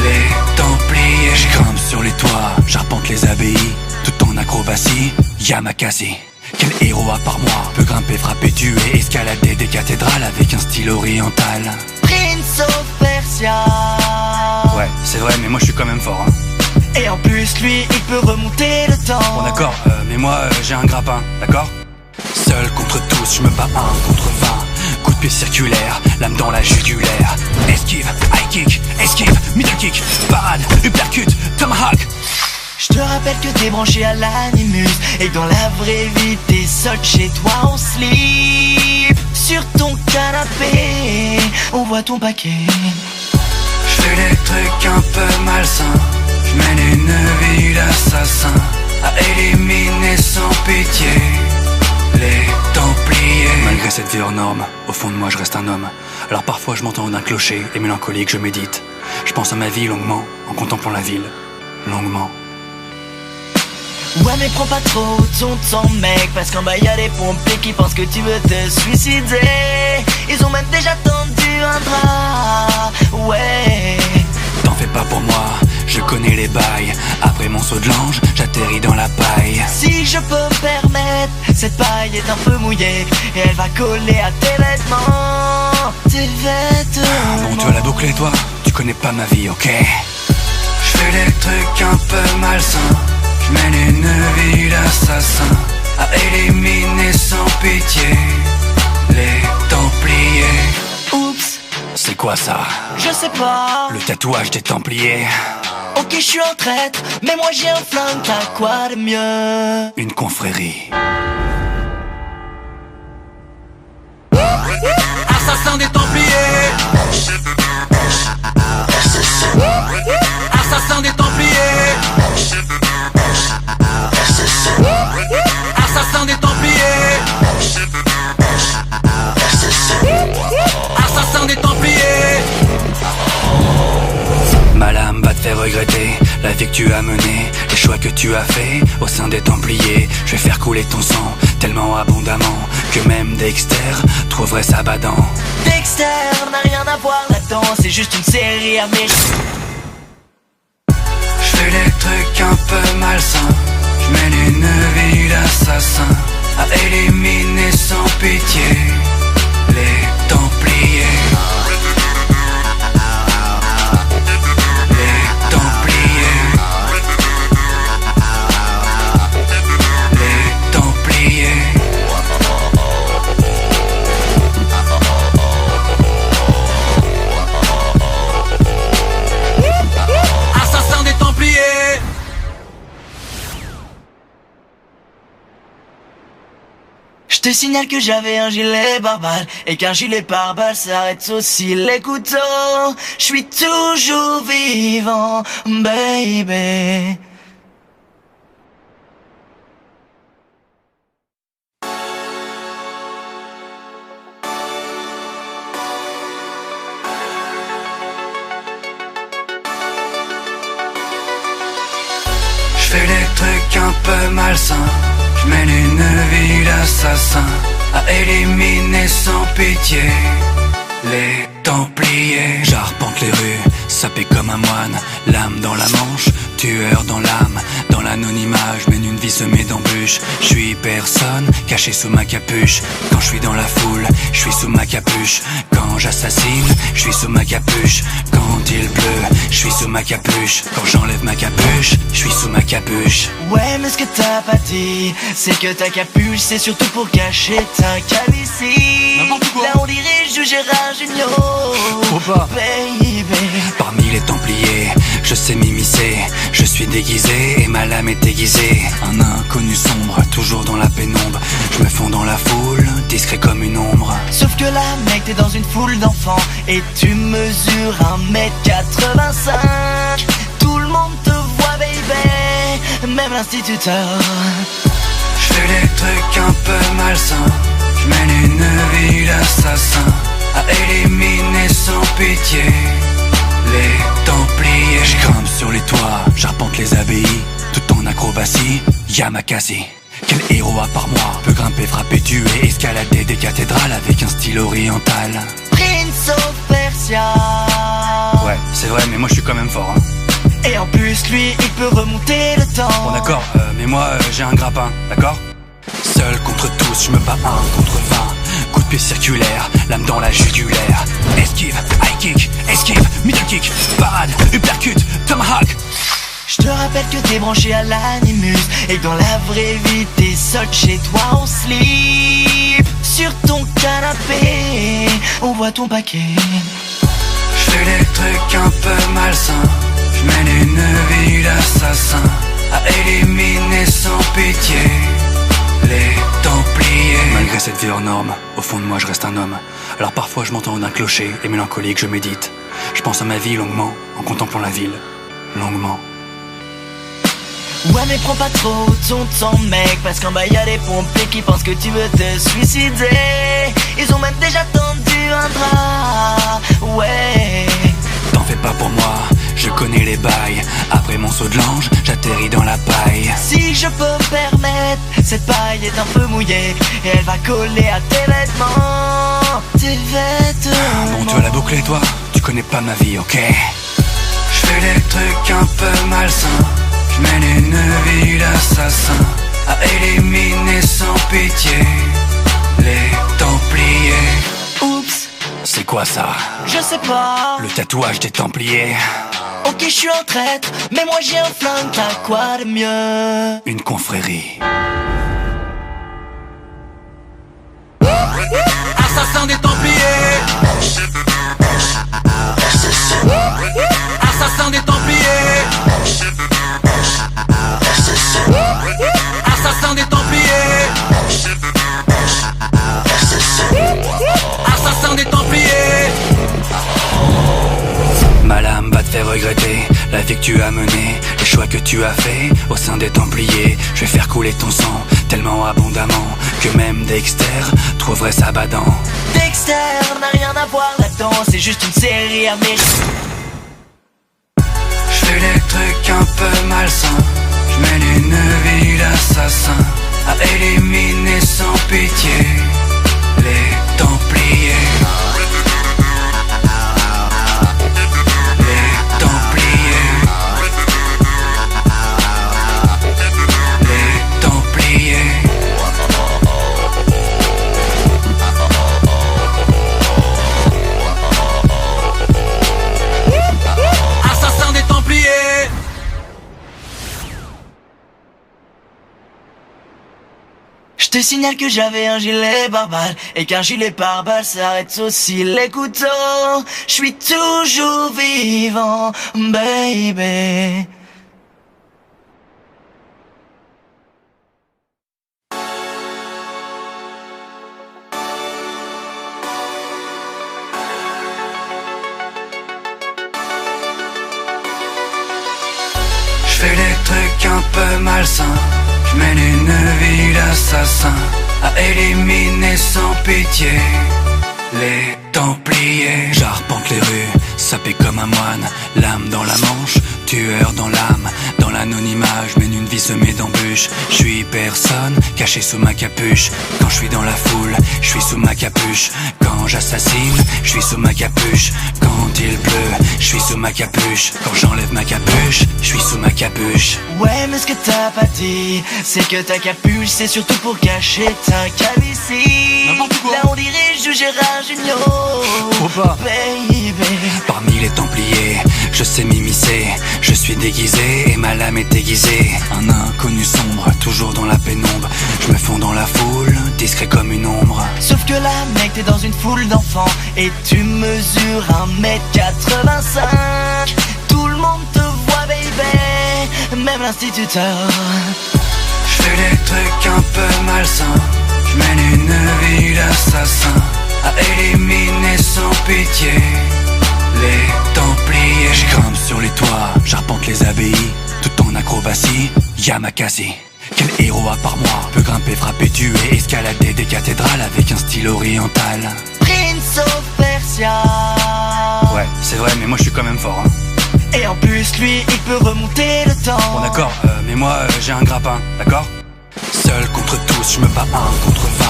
les Templiers. J'grimpe sur les toits, j'arpente les abbayes. Tout en acrobatie, Yamakasi. Quel héros à part moi peut grimper, frapper, tuer, escalader des cathédrales avec un style oriental. Prince of Persia. Ouais, c'est vrai, mais moi je suis quand même fort, hein. Et en plus lui il peut remonter le temps. Bon d'accord, mais moi j'ai un grappin, d'accord? Seul contre tous, je me bats 1 contre 20. Coup de pied circulaire, lame dans la jugulaire. Esquive, high kick, esquive, middle kick, parade, uppercut, tomahawk. Je te rappelle que t'es branché à l'animus et que dans la vraie vie t'es seul chez toi en slip. Sur ton canapé, on voit ton paquet. Je fais des trucs un peu malsains, je mène une vie d'assassin, à éliminer sans pitié les Templiers. Malgré cette vie hors norme, au fond de moi je reste un homme. Alors parfois je m'entends d'un clocher et mélancolique je médite. Je pense à ma vie longuement, en contemplant la ville, longuement. Ouais mais prends pas trop ton temps mec, parce qu'en bas y'a des pompiers qui pensent que tu veux te suicider. Ils ont même déjà tendu un drap, ouais. T'en fais pas pour moi, je connais les bails. Après mon saut de l'ange, j'atterris dans la paille. Si je peux me permettre, cette paille est un peu mouillée et elle va coller à tes vêtements. Tes vêtements. Bon tu vas la boucler toi, tu connais pas ma vie, ok. Je fais des trucs un peu malsains, je mène une vie d'assassin, à éliminer sans pitié les Templiers. Oups, c'est quoi ça? je sais pas. Le tatouage des Templiers. Ok je suis un traître, mais moi j'ai un flingue, t'as quoi de mieux? Une confrérie. Assassin des Templiers. Assassin des Templiers. Assassin des Templiers. Assassin des Templiers. Ma lame va te faire regretter la vie que tu as menée, les choix que tu as faits au sein des Templiers. Je vais faire couler ton sang tellement abondamment que même Dexter trouverait ça badant. Dexter n'a rien à voir là-dedans, c'est juste une série américaine. Je fais des trucs un peu malsains, je mène une vie d'assassin, à éliminer sans pitié les Templiers. Les Templiers. Les Templiers. Assassin des Templiers. Je te signale que j'avais un gilet pare-balles et qu'un gilet pare-balles s'arrête aussi les couteaux. Je suis toujours vivant, baby. Je fais des trucs un peu malsains, je mène une vie d'assassin, à éliminer sans pitié les Templiers. J'arpente les rues, sapé comme un moine, l'âme dans la manche, tueur dans l'âme. Dans l'anonymat, je mène une vie semée d'embûches. Je suis personne, caché sous ma capuche. Quand je suis dans la foule, je suis sous ma capuche. Quand j'assassine, je suis sous ma capuche. Quand il pleut, je suis sous ma capuche. Quand j'enlève ma capuche, je suis sous ma capuche. Ouais mais ce que t'as pas dit, c'est que ta capuche c'est surtout pour cacher ta calvitie. N'importe quoi. Là on dirige du Gérard Junior, Faut pas. baby. Parmi les Templiers, je sais m'immiscer. Je suis déguisé et ma lame est aiguisée. Un inconnu sombre, toujours dans la pénombre. Je me fonds dans la foule, discret comme une ombre. Sauf que là mec t'es dans une foule d'enfants et tu mesures 1m85. Tout le monde te voit baby, même l'instituteur. Je fais des trucs un peu malsains, je mène une vie d'assassin, à éliminer sans pitié les Templiers. Je grimpe sur les toits, j'arpente les abbayes, tout en acrobatie, Yamakasi. Quel héros à part moi peut grimper, frapper, tuer, escalader des cathédrales avec un style oriental. Prince of Persia. Ouais, c'est vrai, mais moi je suis quand même fort, hein. Et en plus lui il peut remonter le temps. Bon d'accord, mais moi j'ai un grappin, d'accord? Seul contre tous, je me bats 1 contre 20. Coup de pied circulaire, lame dans la jugulaire. Esquive, high kick, esquive, middle kick, parade, uppercut, tomahawk. Je te rappelle que t'es branché à l'animus et que dans la vraie vie t'es seul chez toi en slip. Sur ton canapé, on voit ton paquet. Je fais des trucs un peu malsains, je mène une vie d'assassin, à éliminer sans pitié les Templiers. Malgré cette vie hors norme, au fond de moi je reste un homme. Alors parfois je m'entends d'un clocher et mélancolique je médite. Je pense à ma vie longuement, en contemplant la ville, longuement. Ouais mais prends pas trop ton temps mec, parce qu'en bas y'a des pompiers qui pensent que tu veux te suicider. Ils ont même déjà tendu un drap, ouais. T'en fais pas pour moi, je connais les bails. Après mon saut de l'ange, j'atterris dans la paille. Si je peux me permettre, cette paille est un peu mouillée et elle va coller à tes vêtements. Tes vêtements. Bon tu vas la boucler toi, tu connais pas ma vie, ok. Je fais des trucs un peu malsains, je mène une vie d'assassin, à éliminer sans pitié les Templiers. Oups, c'est quoi ça? je sais pas. Le tatouage des Templiers. Ok je suis en traître, mais moi j'ai un flingue, t'as quoi de mieux? Une confrérie. Assassin des Templiers. Assassin des Templiers. Assassin des Templiers. Assassin des Templiers. Ma lame va te faire regretter la vie que tu as menée, les choix que tu as faits au sein des Templiers. Je vais faire couler ton sang tellement abondamment que même Dexter trouverait ça badant. Dexter n'a rien à voir là-dedans, c'est juste une série américaine. Je fais des trucs un peu malsains, je mène une vie d'assassin, à éliminer sans pitié les Templiers. Les Templiers. Les Templiers. Assassin des Templiers. Je te signale que j'avais un gilet pare-balles et qu'un gilet pare-balles s'arrête aussi les couteaux. Je suis toujours vivant, baby. Je fais des trucs un peu malsains, je mène une vie d'assassin, à éliminer sans pitié les Templiers. J'arpente les rues, sapé comme un moine, l'âme dans la manche, tueur dans l'âme. Dans l'anonymat, je mène une vie semée d'embûches. Je suis personne, caché sous ma capuche. Quand je suis dans la foule, je suis sous ma capuche. Quand j'assassine, je suis sous ma capuche. Quand il pleut, je suis sous ma capuche. Quand j'enlève ma capuche, je suis sous ma capuche. Ouais mais ce que t'as pas dit, c'est que ta capuche c'est surtout pour cacher ta calvitie. N'importe quoi. Là on dirige du Gérard Junior, Faut pas. baby. Parmi les Templiers, je sais m'immiscer. Je suis déguisé et ma lame est aiguisée. Un inconnu sombre, toujours dans la pénombre. Je me fonds dans la foule, discret comme une ombre. Sauf que là mec t'es dans une foule d'enfants et tu mesures 1m85. Tout le monde te voit baby, même l'instituteur. Je fais des trucs un peu malsains, je mène une vie d'assassin, à éliminer sans pitié les Templiers. Je grimpe sur les toits, j'arpente les abbayes, tout en acrobatie, Yamakasi. Quel héros à part moi peut grimper, frapper, tuer, escalader des cathédrales avec un style oriental. Prince of Persia. Ouais, c'est vrai, mais moi je suis quand même fort, hein. Et en plus lui il peut remonter le temps. Bon d'accord, mais moi j'ai un grappin, d'accord? Seul contre tous, je me bats 1 contre 20.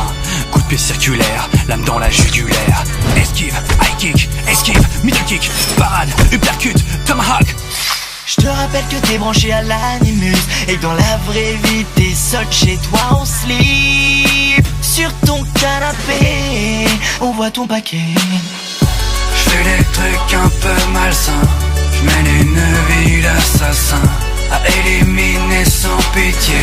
Coup de pied circulaire, lame dans la jugulaire. Esquive, high kick, esquive, middle kick, parade, uppercut, tomahawk. Je te rappelle que t'es branché à l'animus et que dans la vraie vie t'es seul chez toi en slip. Sur ton canapé, on voit ton paquet. Je fais des trucs un peu malsains, je mène une vie d'assassin, à éliminer sans pitié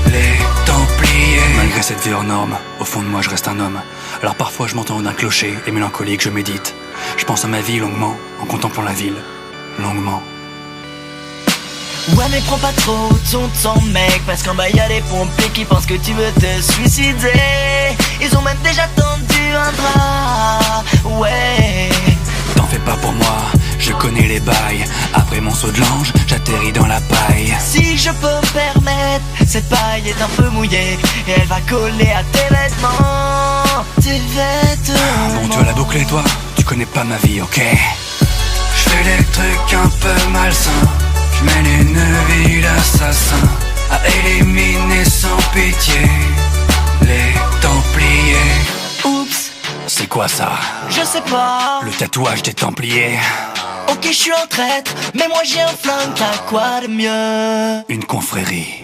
les Templiers. Malgré cette vie hors norme, au fond de moi je reste un homme. Alors parfois je m'entends d'un clocher et mélancolique je médite. Je pense à ma vie longuement, en contemplant la ville, longuement. Ouais mais prends pas trop ton temps mec, parce qu'en bas y'a des pompiers qui pensent que tu veux te suicider. Ils ont même déjà tendu un drap. Ouais. T'en fais pas pour moi, je connais les bails. Après mon saut de l'ange, j'atterris dans la paille. Si je peux me permettre, cette paille est un peu mouillée et elle va coller à tes vêtements. Tes vêtements. Bon, tu vas la boucler toi, tu connais pas ma vie, ok? Je fais des trucs un peu malsains, je mène une vie d'assassin, à éliminer sans pitié les Templiers. Oups, c'est quoi ça? je sais pas. Le tatouage des Templiers. Ok, je suis en traître, mais moi j'ai un flingue, t'as quoi de mieux? Une confrérie.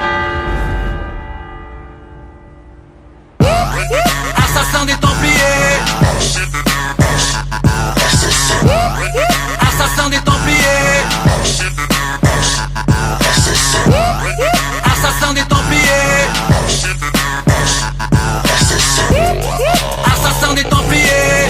Assassin des Templiers. Assassin des Templiers. Assassin des Templiers. Assassin des Templiers.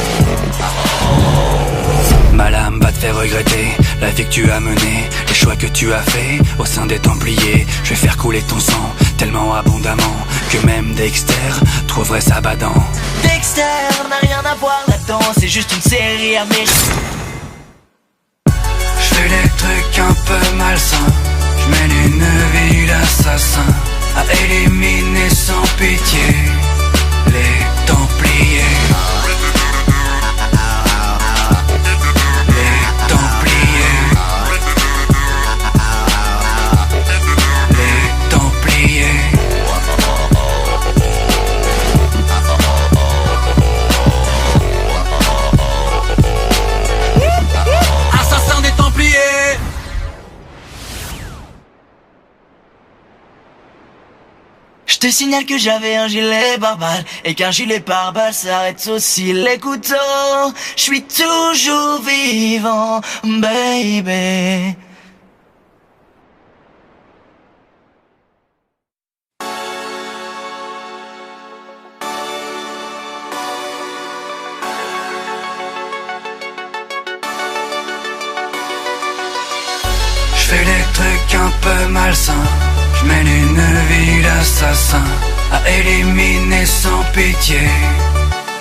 Ma lame va te faire regretter la vie que tu as menée, les choix que tu as faits au sein des Templiers. Je vais faire couler ton sang tellement abondamment que même Dexter trouverait ça badant. Dexter n'a rien à voir là-dedans, c'est juste une série américaine. Je fais des trucs un peu malsains, je mène une vie d'assassin, à éliminer sans pitié les Templiers. Les Templiers. Les Templiers. Assassin des Templiers. Je te signale que j'avais un gilet pare-balles et qu'un gilet pare-balles s'arrête aussi les couteaux. Je suis toujours vivant, baby. Je fais des trucs un peu malsains, je mène une vie d'assassin, à éliminer sans pitié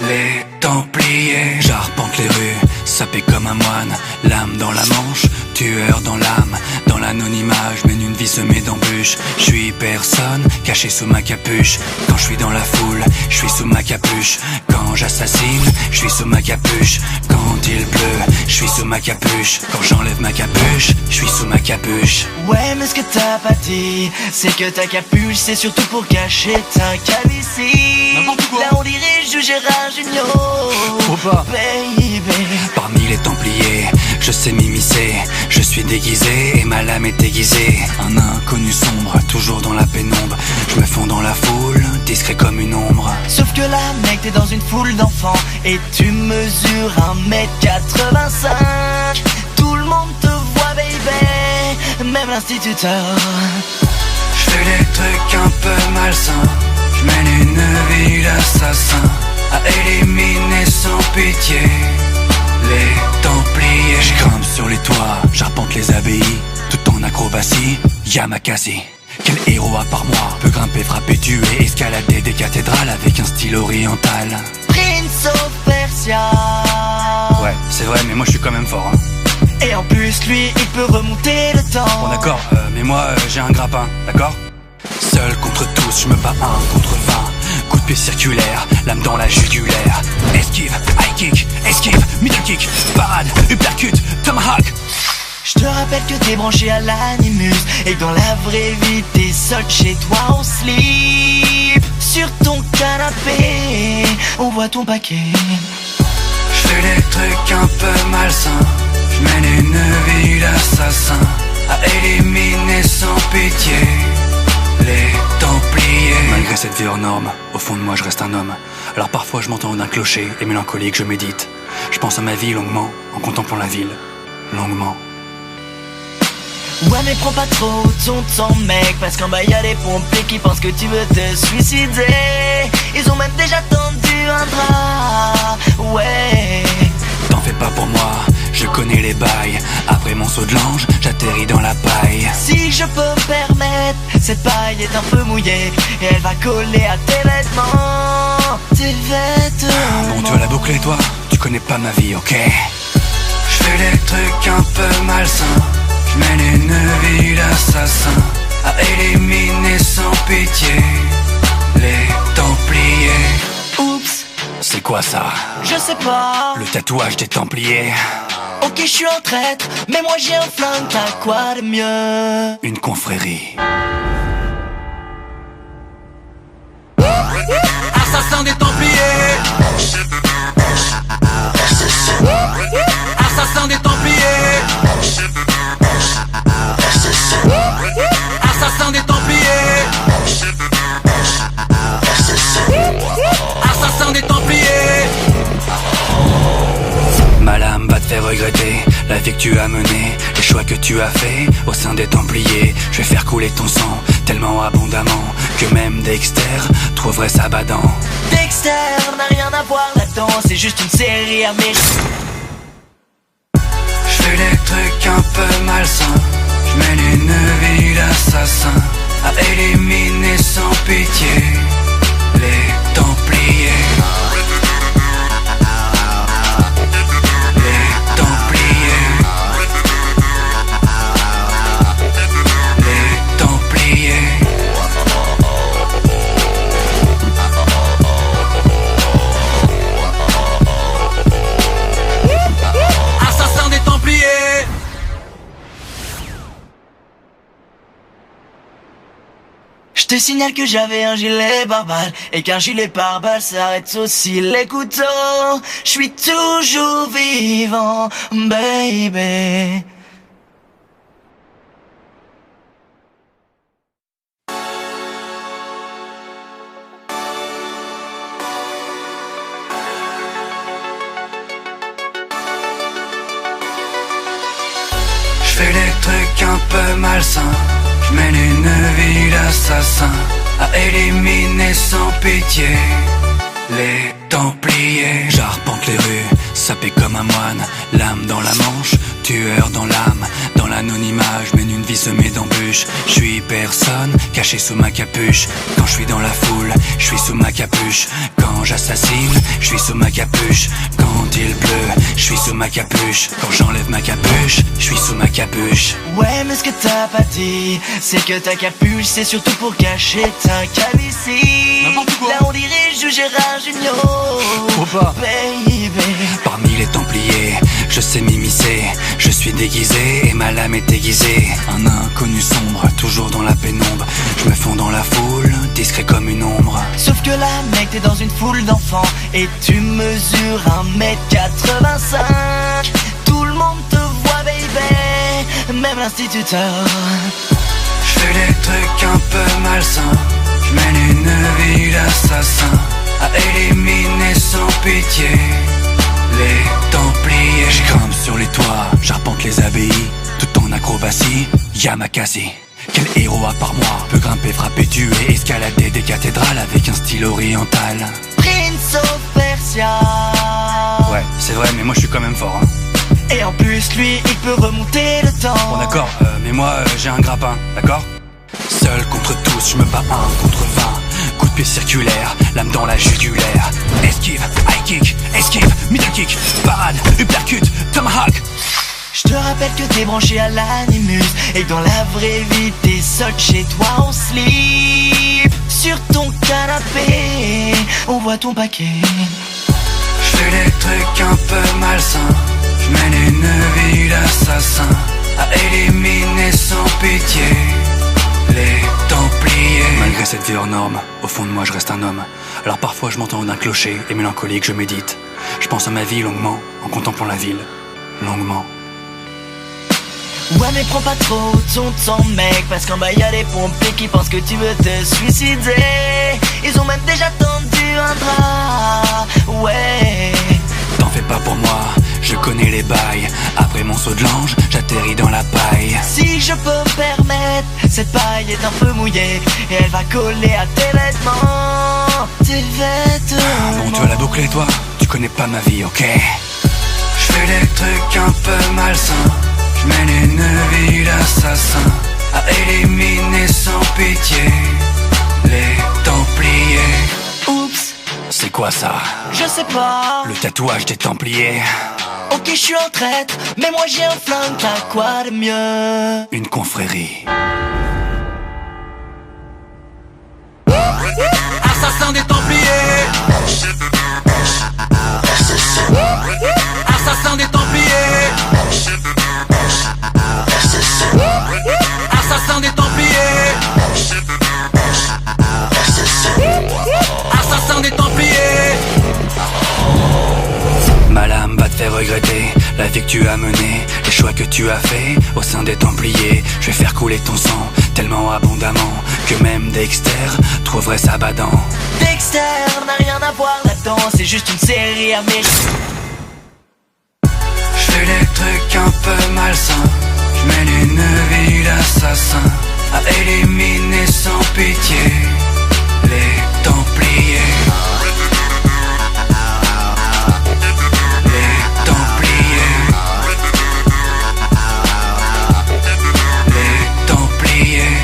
les Templiers. J'arpente les rues, sapé comme un moine, l'âme dans la manche, tueur dans l'âme. Dans l'anonymat, je mène une vie semée d'embûches. Je suis personne, caché sous ma capuche. Quand je suis dans la foule, je suis sous ma capuche. Quand j'assassine, je suis sous ma capuche. Quand il pleut, je suis sous ma capuche. Quand j'enlève ma capuche, je suis sous ma capuche. Ouais, mais ce que t'as pas dit, c'est que ta capuche, c'est surtout pour cacher ta calvitie. N'importe quoi. Là on dirige du Gérard Junior. Faut pas. Baby. Parmi les Templiers, je sais m'immiscer. Je suis déguisé et ma lame est aiguisée. Un inconnu sombre, toujours dans la pénombre. Je me fonds dans la foule, discret comme une ombre. Sauf que là, mec, t'es dans une foule d'enfants et tu mesures 1m85. Tout le monde te voit, baby, même l'instituteur. Je fais des trucs un peu malsains, je mène une vie d'assassin, à éliminer sans pitié les Templiers. Je grimpe sur les toits, j'arpente les abbayes, tout en acrobatie, Yamakasi. Quel héros à part moi peut grimper, frapper, tuer, escalader des cathédrales avec un style oriental. Prince of Persia. Ouais, c'est vrai, mais moi je suis quand même fort, hein. Et en plus, lui, il peut remonter le temps. Bon d'accord, mais moi j'ai un grappin, d'accord? Seul contre tous, je me bats 1 contre 20. Coup de pied circulaire, lame dans la jugulaire. Esquive, high kick, esquive, middle kick, parade, uppercut, tomahawk. Je te rappelle que t'es branché à l'animus et que dans la vraie vie t'es seul chez toi en slip. Sur ton canapé, on voit ton paquet. Je fais des trucs un peu malsains, je mène une vie d'assassin, à éliminer sans pitié les Templiers. Malgré cette vie hors norme, au fond de moi je reste un homme. Alors parfois je m'entends d'un clocher et mélancolique je médite. Je pense à ma vie longuement, en contemplant la ville, longuement. Ouais mais prends pas trop ton temps mec, parce qu'en bas y'a des pompiers qui pensent que tu veux te suicider. Ils ont même déjà tendu un drap. Ouais. T'en fais pas pour moi, je connais les bails. Après Après mon saut de l'ange, j'atterris dans la paille. Si je peux me permettre, cette paille est un peu mouillée et elle va coller à tes vêtements. Tes vêtements. Bon, tu vas la boucler toi, tu connais pas ma vie, ok? Je fais des trucs un peu malsains, je mène une vie d'assassin, à éliminer sans pitié les Templiers. Oups, c'est quoi ça? je sais pas. Le tatouage des Templiers. Ok, je suis un traître, mais moi j'ai un flingue, t'as quoi de mieux? Une confrérie. Assassin des Templiers. Assassin des Templiers. Assassin des Templiers. Assassin des Templiers. Ma lame va te faire regretter la vie que tu as menée, les choix que tu as faits au sein des Templiers. Je vais faire couler ton sang tellement abondamment que même Dexter trouverait ça badant. Dexter n'a rien à voir là-dedans, c'est juste une série américaine. Je fais des trucs un peu malsains, je mène une vie d'assassin, à éliminer sans pitié les Templiers. Les Templiers. Les Templiers. Assassin des Templiers. Je te signale que j'avais un gilet pare-balles et qu'un gilet pare-balles s'arrête aussi les couteaux. Je suis toujours vivant, baby. Je fais des trucs un peu malsains, je mène une vie d'assassin, à éliminer sans pitié les Templiers. J'arpente les rues, sapé comme un moine, l'âme dans la manche, tueur dans l'âme. Dans l'anonymat, je mène une vie semée d'embûches. Je suis personne, caché sous ma capuche. Quand je suis dans la foule, je suis sous ma capuche. Quand j'assassine, je suis sous ma capuche. Quand il pleut, je suis sous ma capuche. Quand j'enlève ma capuche, je suis sous ma capuche. Ouais, mais ce que t'as pas dit, c'est que ta capuche, c'est surtout pour cacher ta calvitie. N'importe quoi. Là on dirige Gérard Junior, Faut pas. baby. Parmi les Templiers, je sais m'immiscer. Je suis déguisé et ma lame est aiguisée. Un inconnu sombre, toujours dans la pénombre. Je me fonds dans la foule, discret comme une ombre. Sauf que là, mec, t'es dans une foule d'enfants et tu mesures 1m85. Tout le monde te voit, baby, même l'instituteur. Je fais des trucs un peu malsains, je mène une vie d'assassin, à éliminer sans pitié les Templiers. Je grimpe sur les toits, j'arpente les abbayes, tout en acrobatie, Yamakasi. Quel héros à part moi peut grimper, frapper, tuer, escalader des cathédrales avec un style oriental? Prince of Persia. Ouais, c'est vrai, mais moi je suis quand même fort, hein. Et en plus, lui, il peut remonter le temps. Bon d'accord, mais moi j'ai un grappin, d'accord? Seul contre tous, je me bats 1 contre 20. Coup de pied circulaire, lame dans la jugulaire. Esquive, high kick, esquive, middle kick, parade, uppercut, tomahawk. Je te rappelle que t'es branché à l'animus et que dans la vraie vie t'es seul chez toi en slip. Sur ton canapé, on voit ton paquet. Je fais des trucs un peu malsains, je mène une vie d'assassin, à éliminer sans pitié les Templiers. Malgré cette vie hors norme, au fond de moi je reste un homme. Alors parfois je m'entends d'un clocher et mélancolique je médite. Je pense à ma vie longuement, en contemplant la ville, longuement. Ouais mais prends pas trop ton temps mec, parce qu'en bas y'a des pompiers qui pensent que tu veux te suicider. Ils ont même déjà tendu un drap, ouais. T'en fais pas pour moi, je connais les bails. Après mon saut de l'ange, j'atterris dans la paille. Si je peux me permettre, cette paille est un peu mouillée et elle va coller à tes vêtements. Tes vêtements. Bon tu vas la boucler toi, tu connais pas ma vie, ok? Je fais des trucs un peu malsains, Je mène une vie d'assassin à éliminer sans pitié les Templiers. Oups, C'est quoi ça? je sais pas. Le tatouage des Templiers. Ok, je suis en traître, mais moi j'ai un flingue, t'as quoi de mieux? Une confrérie. Assassin des Templiers. Assassin des Templiers. Assassin des Templiers. Assassin des Templiers. Ma lame va te faire regretter la vie que tu as menée, les choix que tu as faits au sein des Templiers. Je vais faire couler ton sang tellement abondamment que même Dexter trouverait ça badant. Dexter n'a rien à voir là-dedans, c'est juste une série américaine. Je fais des trucs un peu malsains, je mène une vie d'assassin à éliminer sans pitié les Templiers. Les Templiers. Les Templiers.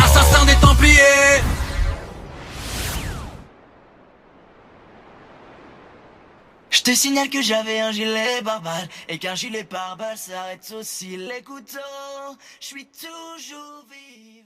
Assassin des Templiers. Je te signale que j'avais un gilet pare-balles et qu'un gilet pare-balles s'arrête aussi les couteaux. Je suis toujours vivant.